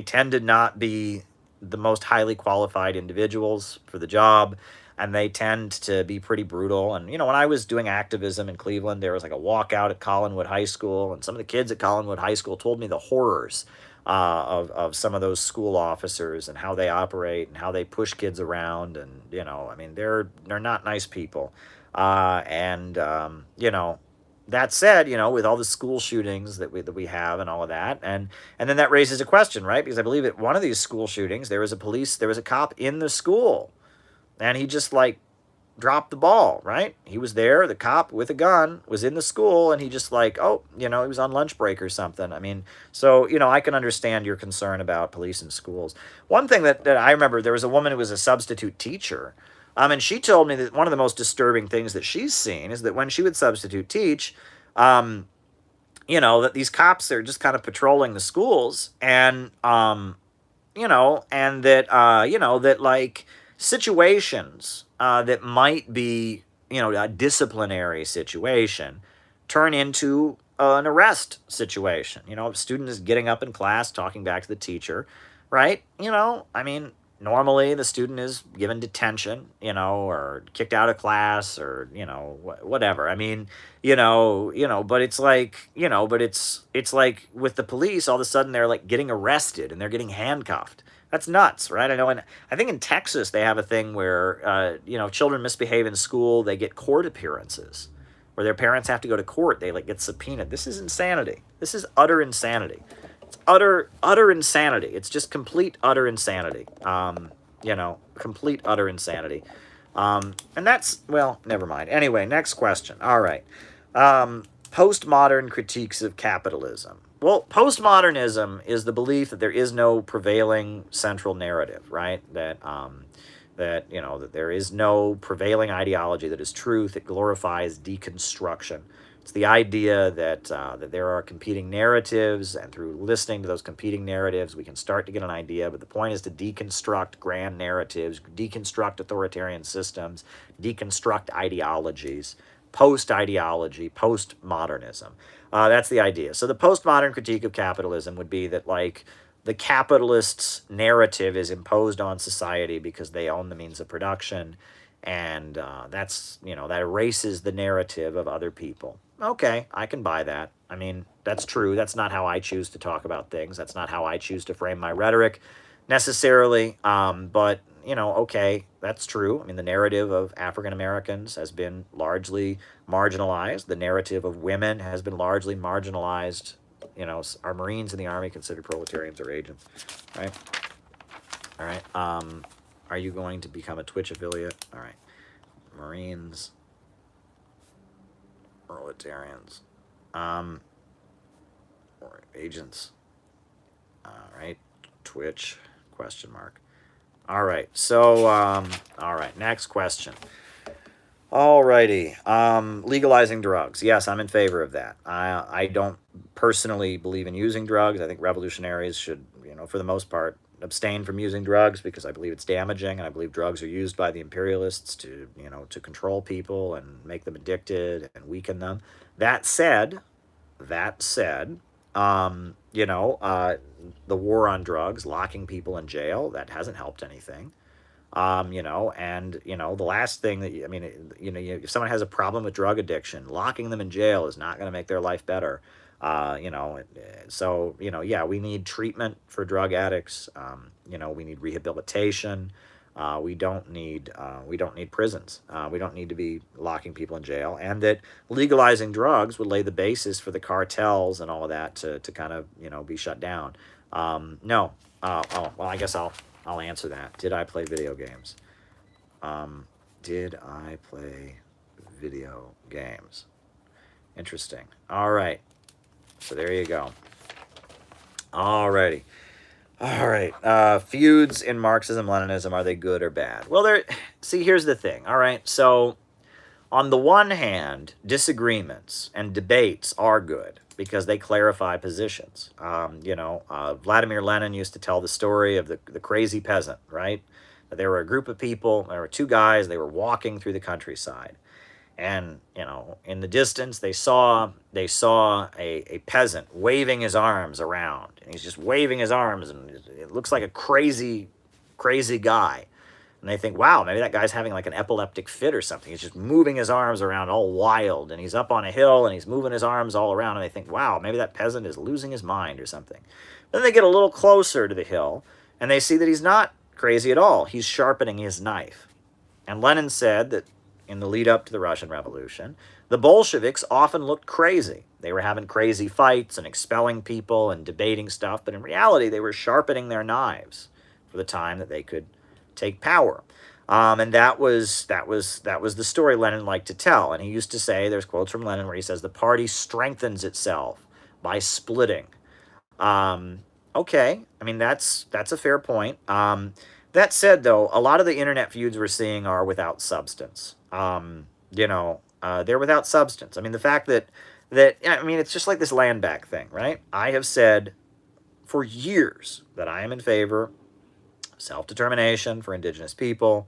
tend to not be the most highly qualified individuals for the job, and they tend to be pretty brutal. And when I was doing activism in Cleveland, there was like a walkout at Collinwood High School, and some of the kids at Collinwood High School told me the horrors of some of those school officers and how they operate and how they push kids around. And they're not nice people. That said, with all the school shootings that we have and all of that, and then that raises a question, right? Because I believe at one of these school shootings, there was a cop in the school, and he just like dropped the ball, right? He was there, the cop with a gun was in the school, and he just like, he was on lunch break or something. I mean, so, I can understand your concern about police in schools. One thing that I remember, there was a woman who was a substitute teacher. And she told me that one of the most disturbing things that she's seen is that when she would substitute teach, that these cops are just kind of patrolling the schools, and that like situations that might be, a disciplinary situation turn into an arrest situation. If a student is getting up in class talking back to the teacher, right? Normally the student is given detention, or kicked out of class, or, whatever. But it's like, it's like with the police, all of a sudden they're like getting arrested and they're getting handcuffed. That's nuts, right? I know, and I think in Texas they have a thing where, children misbehave in school, they get court appearances, where their parents have to go to court. They like get subpoenaed. This is insanity. This is utter insanity. Utter insanity. It's just complete, utter insanity. Complete, utter insanity. And that's, well, never mind. Anyway, next question. All right. Postmodern critiques of capitalism. Well, postmodernism is the belief that there is no prevailing central narrative, right? That there is no prevailing ideology that is truth. It glorifies deconstruction. It's the idea that there are competing narratives, and through listening to those competing narratives, we can start to get an idea. But the point is to deconstruct grand narratives, deconstruct authoritarian systems, deconstruct ideologies, post-ideology, post-modernism. That's the idea. So the postmodern critique of capitalism would be that, like, the capitalist's narrative is imposed on society because they own the means of production, and that erases the narrative of other people. Okay, I can buy that. That's true. That's not how I choose to talk about things. That's not how I choose to frame my rhetoric necessarily. But, okay, that's true. The narrative of African Americans has been largely marginalized. The narrative of women has been largely marginalized. Are Marines in the Army considered proletarians or agents? Right? All right. Are you going to become a Twitch affiliate? All right. Marines, proletarians, or agents. All right. Twitch, question mark. All right. So, all right. Next question. Alrighty. Legalizing drugs. Yes, I'm in favor of that. I don't personally believe in using drugs. I think revolutionaries should, for the most part, abstain from using drugs because I believe it's damaging, and I believe drugs are used by the imperialists to, to control people and make them addicted and weaken them. That said, that said, the war on drugs, locking people in jail, that hasn't helped anything. The last thing that, if someone has a problem with drug addiction, locking them in jail is not going to make their life better. Yeah, we need treatment for drug addicts. We need rehabilitation. We don't need prisons. We don't need to be locking people in jail, and that legalizing drugs would lay the basis for the cartels and all of that to kind of be shut down. No. Well, I guess I'll answer that. Did I play video games? Did I play video games? Interesting. All right. So there you go. Alrighty. All right. Feuds in Marxism-Leninism, are they good or bad? Well, here's the thing. All right. So on the one hand, disagreements and debates are good because they clarify positions. Vladimir Lenin used to tell the story of the crazy peasant, right? There were a group of people, there were two guys, they were walking through the countryside. And, in the distance, they saw a peasant waving his arms around. And he's just waving his arms, and it looks like a crazy, crazy guy. And they think, wow, maybe that guy's having like an epileptic fit or something. He's just moving his arms around all wild, and he's up on a hill, and he's moving his arms all around, and they think, wow, maybe that peasant is losing his mind or something. Then they get a little closer to the hill, and they see that he's not crazy at all. He's sharpening his knife. And Lenin said that in the lead up to the Russian Revolution, the Bolsheviks often looked crazy. They were having crazy fights and expelling people and debating stuff, but in reality, they were sharpening their knives for the time that they could take power. And that was the story Lenin liked to tell. And he used to say, there's quotes from Lenin where he says, the party strengthens itself by splitting. Okay, I mean, that's a fair point. That said, though, a lot of the internet feuds we're seeing are without substance. They're without substance. I mean, the fact that it's just like this land back thing, right? I have said for years that I am in favor of self-determination for indigenous people,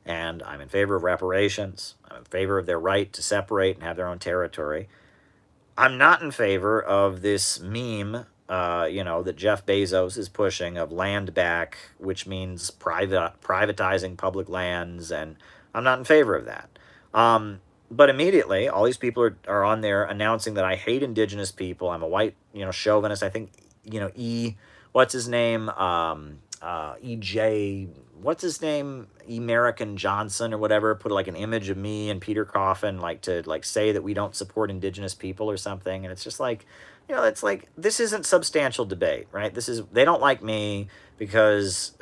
and I'm in favor of reparations. I'm in favor of their right to separate and have their own territory. I'm not in favor of this meme, that Jeff Bezos is pushing of land back, which means privatizing public lands, and I'm not in favor of that. But immediately, all these people are on there announcing that I hate indigenous people. I'm a white, chauvinist. I think, what's his name? E.J., what's his name? American Johnson or whatever, put like an image of me and Peter Coffin, to say that we don't support indigenous people or something. And it's just like, it's like, this isn't substantial debate, right? They don't like me because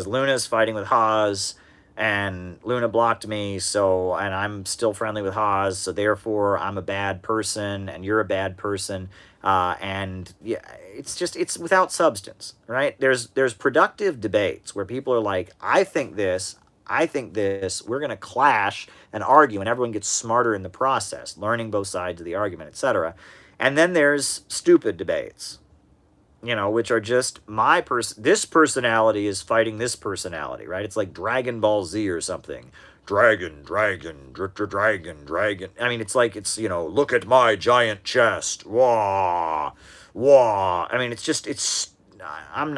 Luna's fighting with Haas, and Luna blocked me, and I'm still friendly with Haas, so therefore I'm a bad person, and you're a bad person, and yeah, it's without substance, right? There's productive debates where people are like, I think this, we're going to clash and argue, and everyone gets smarter in the process, learning both sides of the argument, etc. And then there's stupid debates, which are just this personality is fighting this personality, right? It's like Dragon Ball Z or something. Dragon. I mean, it's look at my giant chest. Wah. I mean,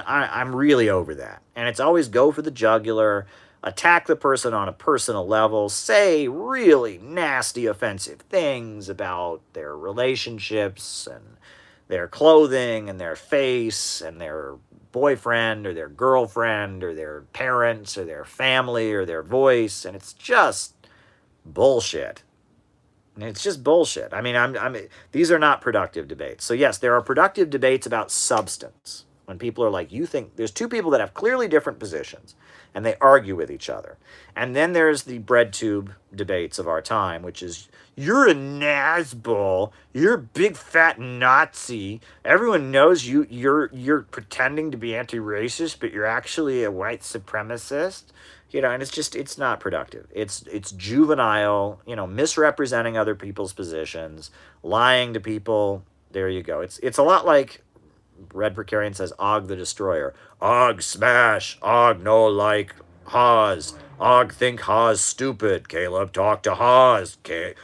I'm really over that. And it's always go for the jugular, attack the person on a personal level, say really nasty, offensive things about their relationships and their clothing and their face and their boyfriend or their girlfriend or their parents or their family or their voice, and it's just bullshit. It's just bullshit. I mean, these are not productive debates. So yes, there are productive debates about substance. When people are like, there's two people that have clearly different positions, and they argue with each other. And then there's the bread tube debates of our time, which is, you're a Nazbol, you're a big fat Nazi, everyone knows you're pretending to be anti-racist, but you're actually a white supremacist. And it's not productive. It's juvenile, misrepresenting other people's positions, lying to people. There you go. It's a lot like Red Precarian says, Og the Destroyer. Og smash. Og no like Haas. Og think Haas stupid. Caleb talk to Haas.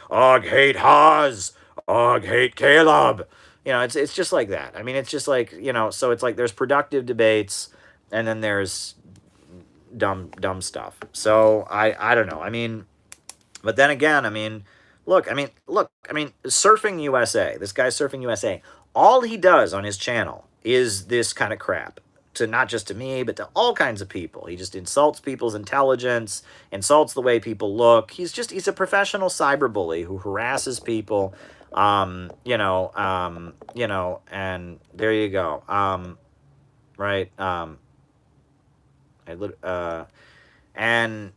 Og hate Haas. Og hate Caleb. It's just like that. I mean, it's just like, so it's like there's productive debates and then there's dumb stuff. So I don't know. I mean, but then again, I mean, look, Surfing USA, this guy Surfing USA, all he does on his channel is this kind of crap. To not just to me, but to all kinds of people. He just insults people's intelligence, insults the way people look. He's a professional cyberbully who harasses people. And there you go. Right. And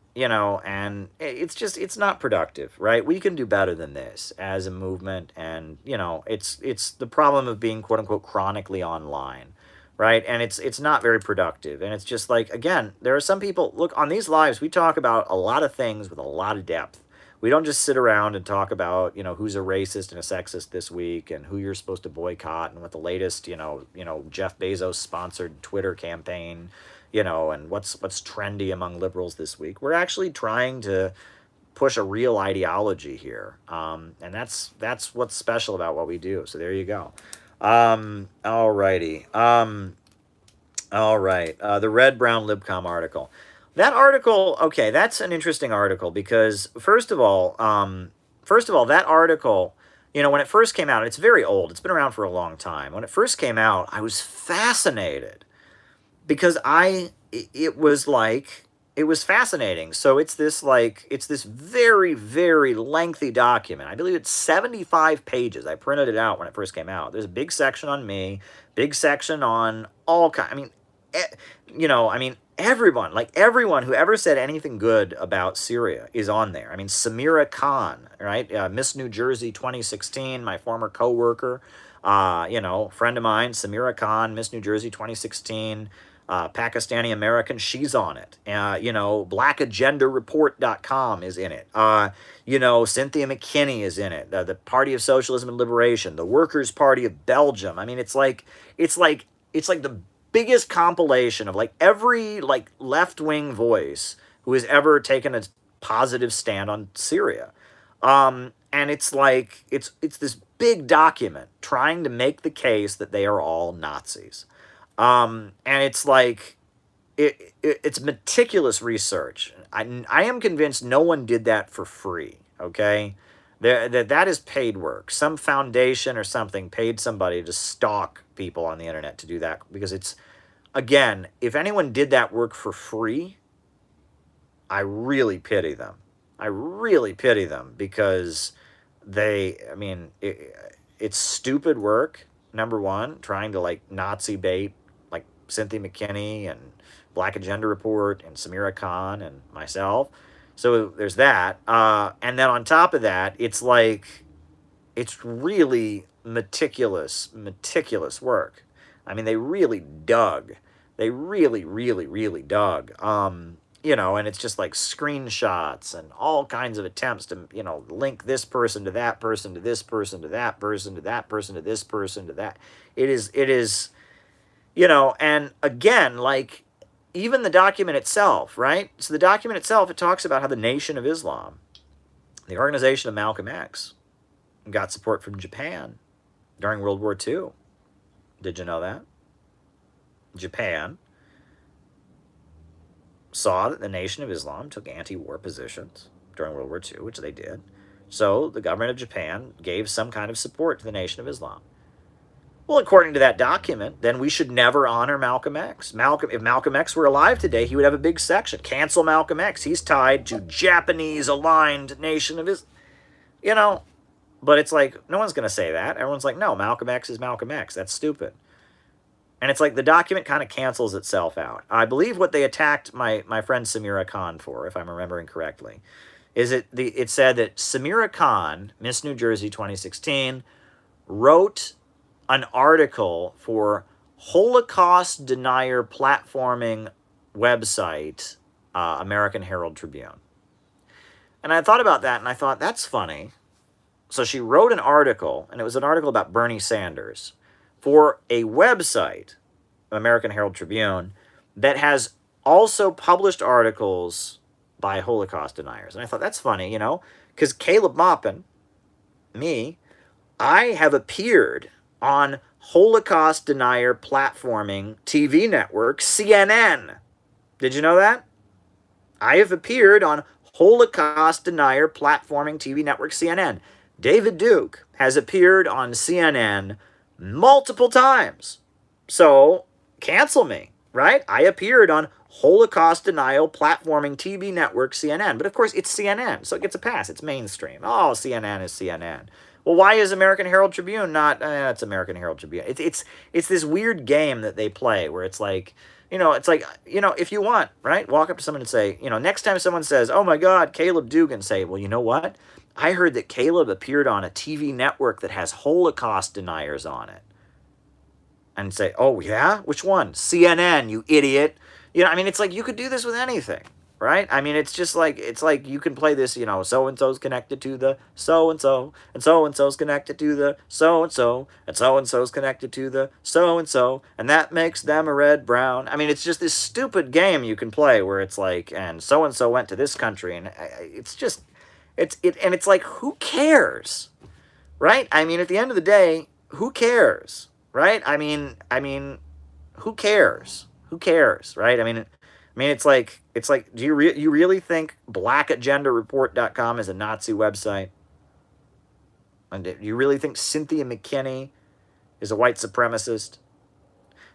it's not productive, right? We can do better than this as a movement. And, it's the problem of being quote unquote chronically online. Right. And it's not very productive. And it's just like, again, there are some people, look, on these lives, we talk about a lot of things with a lot of depth. We don't just sit around and talk about, who's a racist and a sexist this week and who you're supposed to boycott and what the latest, Jeff Bezos sponsored Twitter campaign, and what's trendy among liberals this week. We're actually trying to push a real ideology here. And that's what's special about what we do. So there you go. Alrighty. All right. The Red Brown Libcom article. That article, okay, that's an interesting article because first of all, that article, when it first came out, it's very old. It's been around for a long time. When it first came out, I was fascinated because it was fascinating. So it's this very, very lengthy document. I believe it's 75 pages. I printed it out when it first came out. There's a big section on me, big section on all kinds. Everyone who ever said anything good about Syria is on there. I mean, Samira Khan, right? Miss New Jersey 2016, my former co-worker, friend of mine, Samira Khan, Miss New Jersey 2016, Pakistani American, she's on it. blackagendareport.com is in it. Cynthia McKinney is in it. The Party of Socialism and Liberation, the Workers' Party of Belgium. I mean, it's like the biggest compilation of every left-wing voice who has ever taken a positive stand on Syria. And it's this big document trying to make the case that they are all Nazis. And it's it's meticulous research. I am convinced no one did that for free. Okay. That is paid work. Some foundation or something paid somebody to stalk people on the internet to do that, because it's, again, if anyone did that work for free, I really pity them. Because it's stupid work, number one, trying to Nazi bait Cynthia McKinney and Black Agenda Report and Samira Khan and myself. So there's that. And then on top of that, it's really meticulous work. I mean, they really dug. They really, really, really dug. And it's just screenshots and all kinds of attempts to, link this person to that person, to this person, to that person, to that person, to this person, to that. It is, and again, even the document itself, right? So the document itself, it talks about how the Nation of Islam, the organization of Malcolm X, got support from Japan during World War II. Did you know that? Japan saw that the Nation of Islam took anti-war positions during World War II, which they did. So the government of Japan gave some kind of support to the Nation of Islam. Well, according to that document, then we should never honor Malcolm X. If Malcolm X were alive today, he would have a big section. Cancel Malcolm X. He's tied to Japanese-aligned Nation of Islam. But it's no one's going to say that. Everyone's no, Malcolm X is Malcolm X. That's stupid. And it's the document kind of cancels itself out. I believe what they attacked my friend Samira Khan for, if I'm remembering correctly, is it said that Samira Khan, Miss New Jersey 2016, wrote an article for Holocaust denier platforming website, American Herald Tribune. And I thought about that, and I thought, that's funny. So she wrote an article, and it was an article about Bernie Sanders, for a website, American Herald Tribune, that has also published articles by Holocaust deniers. And I thought, that's funny, you know, because Caleb Maupin, me, I have appeared on Holocaust denier platforming TV network CNN. Did you know that? I have appeared on Holocaust denier platforming TV network CNN. David Duke has appeared on CNN multiple times. So cancel me, right? I appeared on Holocaust denial platforming TV network CNN. But of course, it's CNN, so it gets a pass. It's mainstream. Oh, CNN is CNN. Well, why is American Herald Tribune not? It's American Herald Tribune. It's this weird game that they play where it's like, it's like, if you want, right, walk up to someone and say, next time someone says, oh my God, Caleb Dugan, say, well, you know what? I heard that Caleb appeared on a TV network that has Holocaust deniers on it. And say, oh yeah? Which one? CNN, you idiot. It's like you could do this with anything, right? It's just like, you can play this, so-and-so's connected to the so-and-so, and so-and-so's connected to the so-and-so, and so-and-so's connected to the so-and-so, and that makes them a red brown. It's just this stupid game you can play where it's like, and so-and-so went to this country, and it's just, and it's like, who cares, right? At the end of the day, who cares, right? Who cares? Who cares, right? It's like, do you really think blackagendareport.com is a Nazi website? And do you really think Cynthia McKinney is a white supremacist?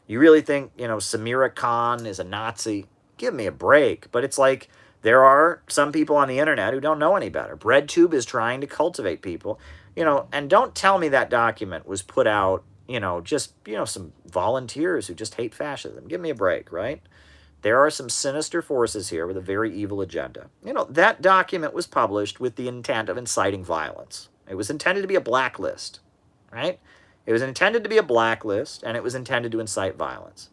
You really think, Samira Khan is a Nazi? Give me a break. But it's like, there are some people on the internet who don't know any better. BreadTube is trying to cultivate people, and don't tell me that document was put out, just, some volunteers who just hate fascism. Give me a break, right? There are some sinister forces here with a very evil agenda. That document was published with the intent of inciting violence. It was intended to be a blacklist, right? It was intended to be a blacklist, and it was intended to incite violence,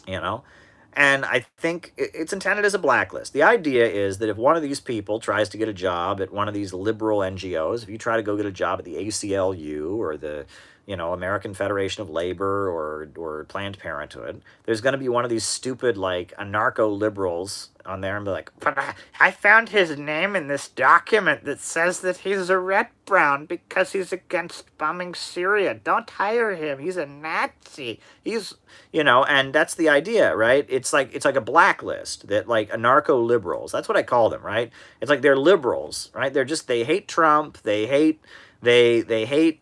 And I think it's intended as a blacklist. The idea is that if one of these people tries to get a job at one of these liberal NGOs, if you try to go get a job at the ACLU or the American Federation of Labor or Planned Parenthood, there's going to be one of these stupid, like, anarcho-liberals on there and be like, but I found his name in this document that says that he's a red brown because he's against bombing Syria. Don't hire him. He's a Nazi. He's, and that's the idea, right? It's like a blacklist that, like, anarcho-liberals, that's what I call them, right? It's like they're liberals, right? They hate Trump. They hate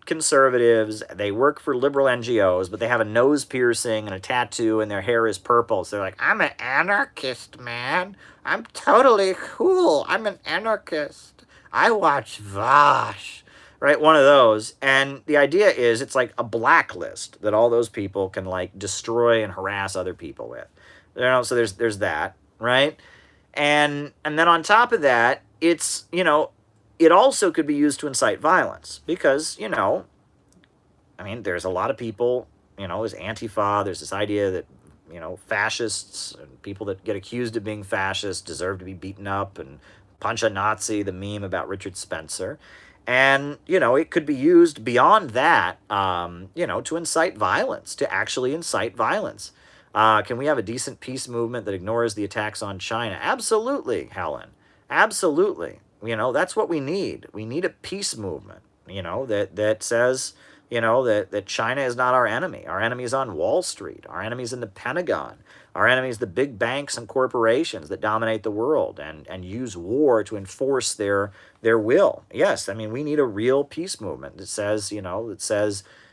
conservatives. They work for liberal NGOs, but they have a nose piercing and a tattoo, and their hair is purple. So they're like, I'm an anarchist, man. I'm totally cool. I'm an anarchist. I watch Vosh, right? One of those. And the idea is it's like a blacklist that all those people can, like, destroy and harass other people with. So there's that, right? And then on top of that, it's, it also could be used to incite violence because, there's a lot of people, there's Antifa, there's this idea that, fascists and people that get accused of being fascists deserve to be beaten up and punch a Nazi, the meme about Richard Spencer. And, it could be used beyond that, to incite violence, to actually incite violence. Can we have a decent peace movement that ignores the attacks on China? Absolutely, Helen. Absolutely. That's what we need. We need a peace movement, that says, that China is not our enemy. Our enemy is on Wall Street. Our enemy is in the Pentagon. Our enemy is the big banks and corporations that dominate the world and use war to enforce their will. Yes, we need a real peace movement that says,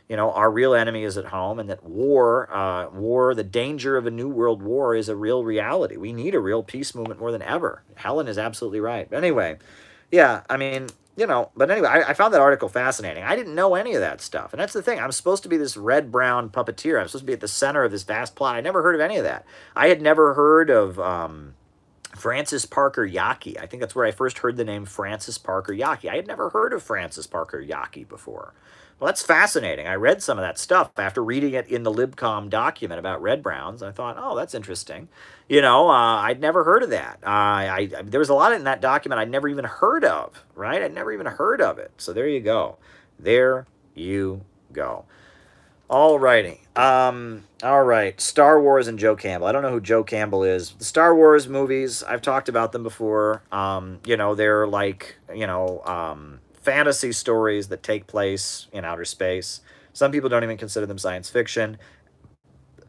our real enemy is at home and that war, the danger of a new world war is a real reality. We need a real peace movement more than ever. Helen is absolutely right. But anyway, yeah, but anyway, I found that article fascinating. I didn't know any of that stuff. And that's the thing. I'm supposed to be this red-brown puppeteer. I'm supposed to be at the center of this vast plot. I never heard of any of that. I had never heard of Francis Parker Yockey. I think that's where I first heard the name Francis Parker Yockey. I had never heard of Francis Parker Yockey before. Well, that's fascinating. I read some of that stuff after reading it in the LibCom document about red browns. I thought, oh, that's interesting. I'd never heard of that. There was a lot in that document I'd never even heard of, right? I'd never even heard of it. So there you go. There you go. Alrighty. All right. Star Wars and Joe Campbell. I don't know who Joe Campbell is. The Star Wars movies, I've talked about them before. They're like, fantasy stories that take place in outer space. Some people don't even consider them science fiction.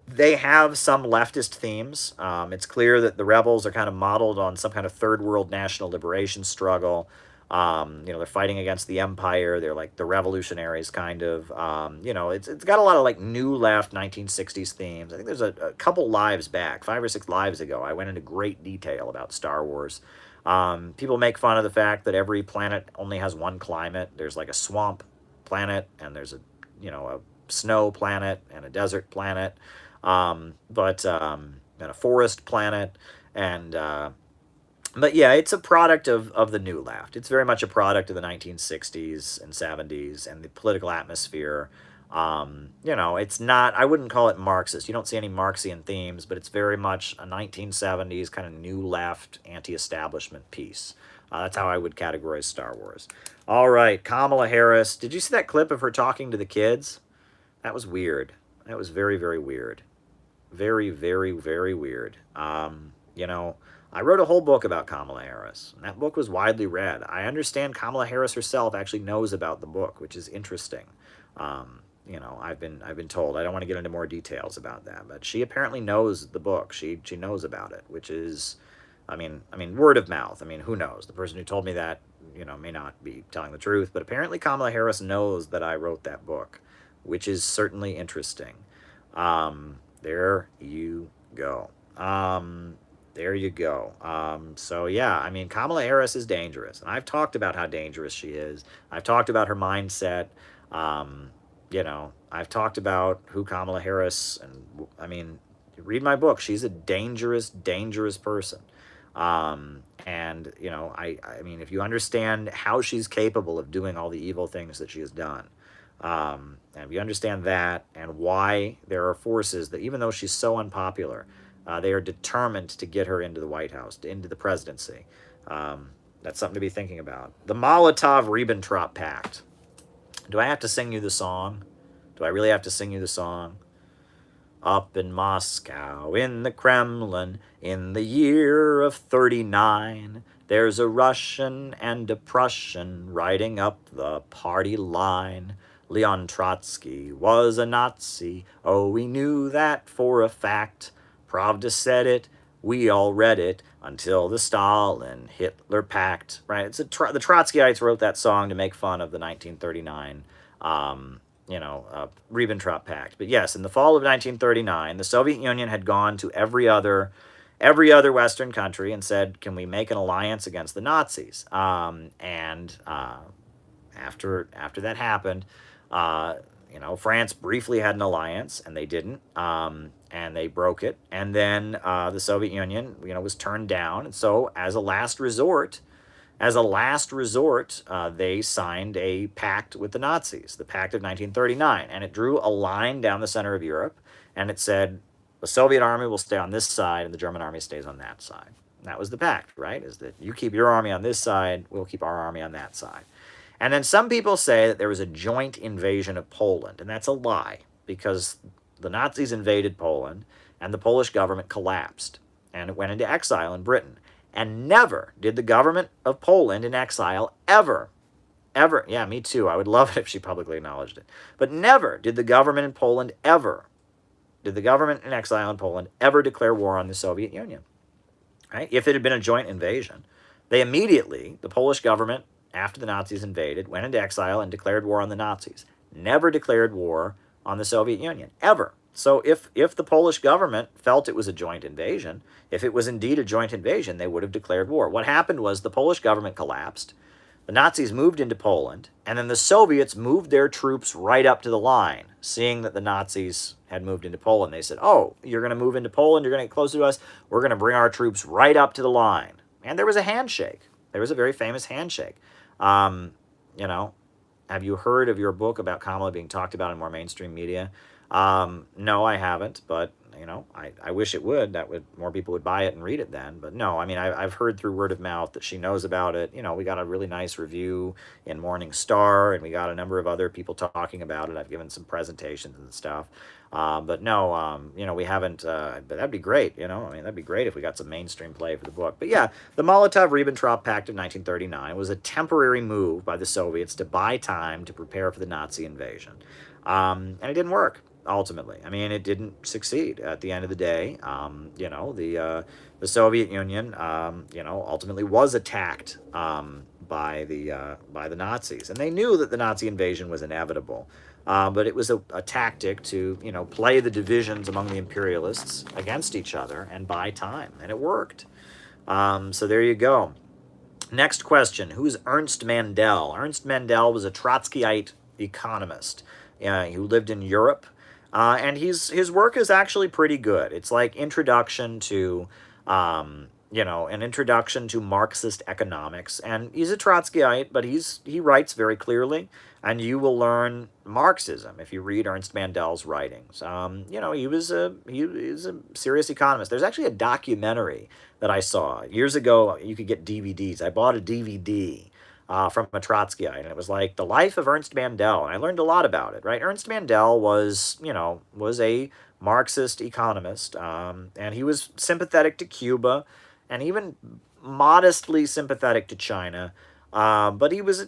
They have some leftist themes. It's clear that the rebels are kind of modeled on some kind of third world national liberation struggle. They're fighting against the empire. They're like the revolutionaries, kind of. It's got a lot of like new left 1960s themes. I think there's a couple lives back, 5 or 6 lives ago, I went into great detail about Star Wars. People make fun of the fact that every planet only has one climate. There's like a swamp planet, and there's a snow planet and a desert planet, and a forest planet, and but yeah, it's a product of the new left. It's very much a product of the 1960s and 70s and the political atmosphere. It's not, I wouldn't call it Marxist. You don't see any Marxian themes, but it's very much a 1970s kind of new left anti-establishment piece. That's how I would categorize Star Wars. All right, Kamala Harris. Did you see that clip of her talking to the kids? That was weird. That was very, very weird. Very, very, very weird. I wrote a whole book about Kamala Harris, and that book was widely read. I understand Kamala Harris herself actually knows about the book, which is interesting. I've been told. I don't want to get into more details about that, but she apparently knows the book. She knows about it, which is, word of mouth. Who knows? The person who told me that, may not be telling the truth, but apparently Kamala Harris knows that I wrote that book, which is certainly interesting. There you go. There you go. So yeah, Kamala Harris is dangerous, and I've talked about how dangerous she is. I've talked about her mindset. I've talked about who Kamala Harris, and read my book. She's a dangerous, dangerous person. If you understand how she's capable of doing all the evil things that she has done, and if you understand that and why there are forces that, even though she's so unpopular, they are determined to get her into the White House, into the presidency. That's something to be thinking about. The Molotov-Ribbentrop Pact. Do I have to sing you the song? Do I really have to sing you the song? Up in Moscow, in the Kremlin, in the year of 39, there's a Russian and a Prussian riding up the party line. Leon Trotsky was a Nazi, oh, we knew that for a fact. Pravda said it, we all read it, until the Stalin-Hitler pact. Right? The Trotskyites wrote that song to make fun of the 1939 Ribbentrop Pact. But yes, in the fall of 1939, the Soviet Union had gone to every other Western country and said, can we make an alliance against the Nazis? After that happened, France briefly had an alliance, and they didn't, and they broke it. And then the Soviet Union, was turned down. And so, as a last resort, they signed a pact with the Nazis, the Pact of 1939, and it drew a line down the center of Europe, and it said, the Soviet army will stay on this side, and the German army stays on that side. And that was the pact, right? Is that you keep your army on this side, we'll keep our army on that side. And then some people say that there was a joint invasion of Poland, and that's a lie, because the Nazis invaded Poland, and the Polish government collapsed, and it went into exile in Britain. And never did the government of Poland in exile ever, yeah, me too, I would love it if she publicly acknowledged it, but never did the government in exile in Poland ever declare war on the Soviet Union. Right? If it had been a joint invasion, the Polish government, after the Nazis invaded, went into exile and declared war on the Nazis. Never declared war on the Soviet Union, ever. So if the Polish government felt it was a joint invasion, if it was indeed a joint invasion, they would have declared war. What happened was the Polish government collapsed, the Nazis moved into Poland, and then the Soviets moved their troops right up to the line, seeing that the Nazis had moved into Poland. They said, oh, you're going to move into Poland, you're going to get closer to us, we're going to bring our troops right up to the line. And there was a handshake. There was a very famous handshake. Have you heard of your book about Kamala being talked about in more mainstream media? No, I haven't, but I wish it would. That would more people would buy it and read it then. But no, I mean, I've heard through word of mouth that she knows about it. We got a really nice review in Morning Star, and we got a number of other people talking about it. I've given some presentations and stuff. But no, we haven't. But that'd be great. I mean, that'd be great if we got some mainstream play for the book. But yeah, the Molotov-Ribbentrop Pact of 1939 was a temporary move by the Soviets to buy time to prepare for the Nazi invasion, and it didn't work. Ultimately, I mean, it didn't succeed. At the end of the day, the Soviet Union, ultimately was attacked by the Nazis, and they knew that the Nazi invasion was inevitable. But it was a tactic to, play the divisions among the imperialists against each other and buy time, and it worked. So there you go. Next question: who's Ernst Mandel? Ernst Mandel was a Trotskyite economist who lived in Europe. And his work is actually pretty good. It's like introduction to, an introduction to Marxist economics. And he's a Trotskyite, but he writes very clearly, and you will learn Marxism if you read Ernst Mandel's writings. He was a serious economist. There's actually a documentary that I saw years ago. You could get DVDs. I bought a DVD from a Trotskyite, and it was like the life of Ernst Mandel, and I learned a lot about it. Right, Ernst Mandel was a Marxist economist, and he was sympathetic to Cuba, and even modestly sympathetic to China. But he was,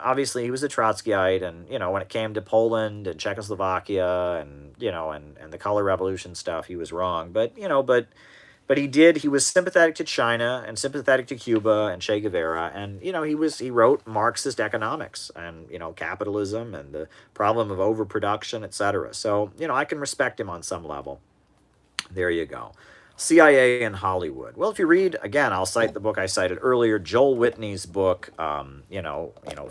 obviously he was a Trotskyite, and when it came to Poland and Czechoslovakia and and the color revolution stuff, he was wrong. But he was sympathetic to China and sympathetic to Cuba and Che Guevara, and he wrote Marxist economics and capitalism and the problem of overproduction, etc. So I can respect him on some level. There you go. CIA and Hollywood. Well, if you read again, I'll cite the book I cited earlier, Joel Whitney's book.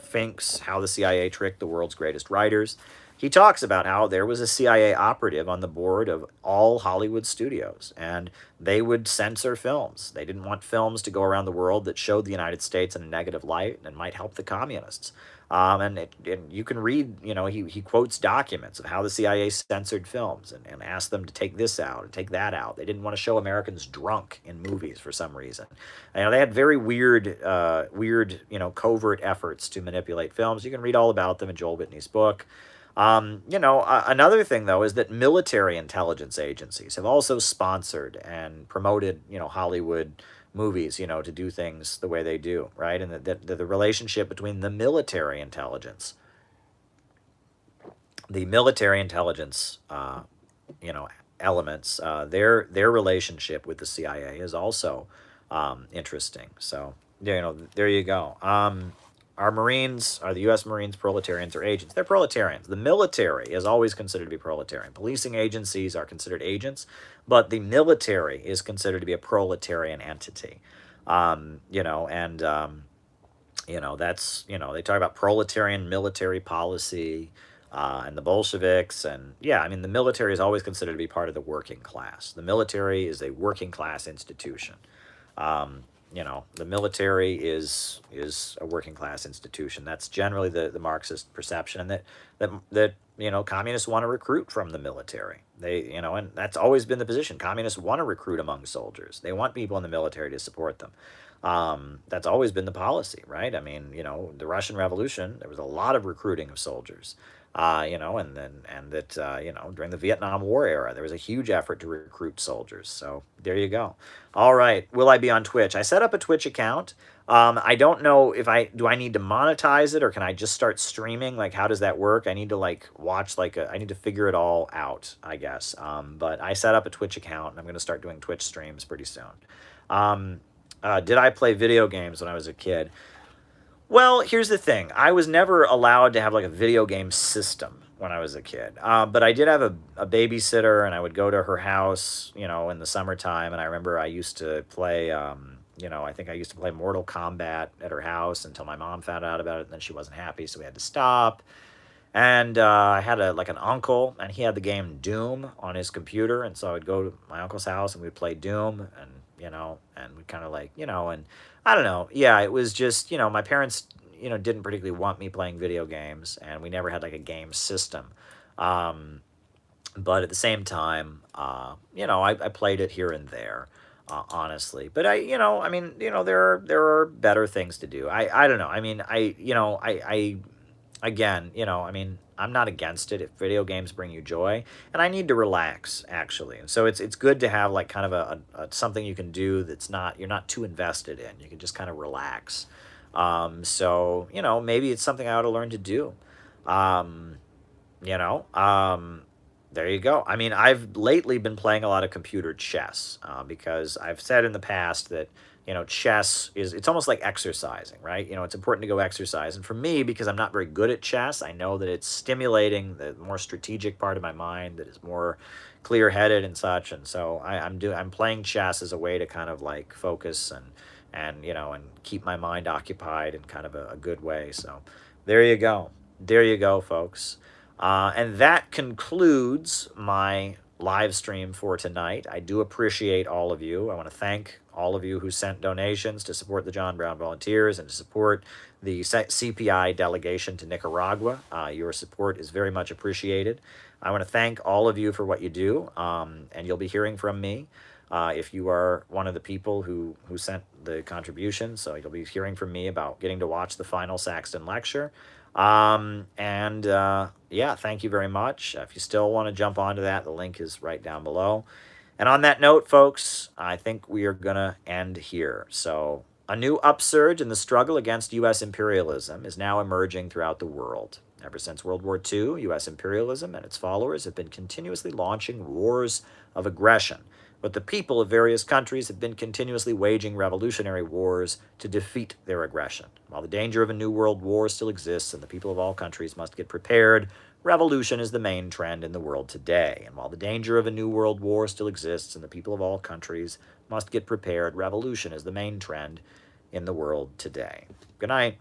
Finks: How the CIA Tricked the World's Greatest Writers. He talks about how there was a CIA operative on the board of all Hollywood studios, and they would censor films. They didn't want films to go around the world that showed the United States in a negative light and might help the communists. And you can read, he quotes documents of how the CIA censored films and asked them to take this out and take that out. They didn't want to show Americans drunk in movies for some reason. They had very weird, covert efforts to manipulate films. You can read all about them in Joel Whitney's book. Another thing, though, is that military intelligence agencies have also sponsored and promoted, Hollywood movies, to do things the way they do, right? And the relationship between the military intelligence, elements, their relationship with the CIA is also interesting. So, there you go. Are the U.S. Marines proletarians or agents? They're proletarians. The military is always considered to be proletarian. Policing agencies are considered agents, but the military is considered to be a proletarian entity. That's, they talk about proletarian military policy and the Bolsheviks. And yeah, I mean, the military is always considered to be part of the working class. The military is a working class institution. The military is a working class institution. That's generally the Marxist perception, and that communists want to recruit from the military. They and that's always been the position. Communists want to recruit among soldiers. They want people in the military to support them. That's always been the policy, right? I mean, the Russian Revolution, there was a lot of recruiting of soldiers. During the Vietnam War era, there was a huge effort to recruit soldiers. So there you go. All right. Will I be on Twitch? I set up a Twitch account. I don't know if do I need to monetize it, or can I just start streaming? Like, how does that work? I need to watch I need to figure it all out, I guess. But I set up a Twitch account, and I'm going to start doing Twitch streams pretty soon. Did I play video games when I was a kid? Well, here's the thing. I was never allowed to have a video game system when I was a kid. But I did have a babysitter, and I would go to her house, in the summertime. And I remember I used to play, I think I used to play Mortal Kombat at her house until my mom found out about it, and then she wasn't happy, so we had to stop. And I had an uncle, and he had the game Doom on his computer, and so I would go to my uncle's house, and we'd play Doom, and and we kind of and I don't know. Yeah, it was just, my parents, didn't particularly want me playing video games, and we never had a game system. But at the same time, I played it here and there, honestly. But I mean, there are better things to do. I don't know. I mean, I again, I mean, I'm not against it if video games bring you joy, and I need to relax actually. And so it's good to have like kind of a something you can do that's not you're not too invested in. You can just kind of relax. So maybe it's something I ought to learn to do. Um, you know, there you go. I mean, I've lately been playing a lot of computer chess because I've said in the past that chess it's almost like exercising, right? It's important to go exercise, and for me, because I'm not very good at chess, I know that it's stimulating the more strategic part of my mind that is more clear-headed and such, and so I'm playing chess as a way to kind of like focus and keep my mind occupied in kind of a good way. So there you go. There you go, folks. And that concludes my live stream for tonight. I do appreciate all of you. I want to thank all of you who sent donations to support the John Brown Volunteers and to support the CPI delegation to Nicaragua. Your support is very much appreciated. I want to thank all of you for what you do, and you'll be hearing from me. If you are one of the people who sent the contribution, so you'll be hearing from me about getting to watch the final Saxton lecture. Yeah, thank you very much. If you still want to jump onto that, the link is right down below. And on that note, folks, I think we are going to end here. So, a new upsurge in the struggle against U.S. imperialism is now emerging throughout the world. Ever since World War II, U.S. imperialism and its followers have been continuously launching wars of aggression, but the people of various countries have been continuously waging revolutionary wars to defeat their aggression. While the danger of a new world war still exists and the people of all countries must get prepared, revolution is the main trend in the world today. And while the danger of a new world war still exists and the people of all countries must get prepared, revolution is the main trend in the world today. Good night.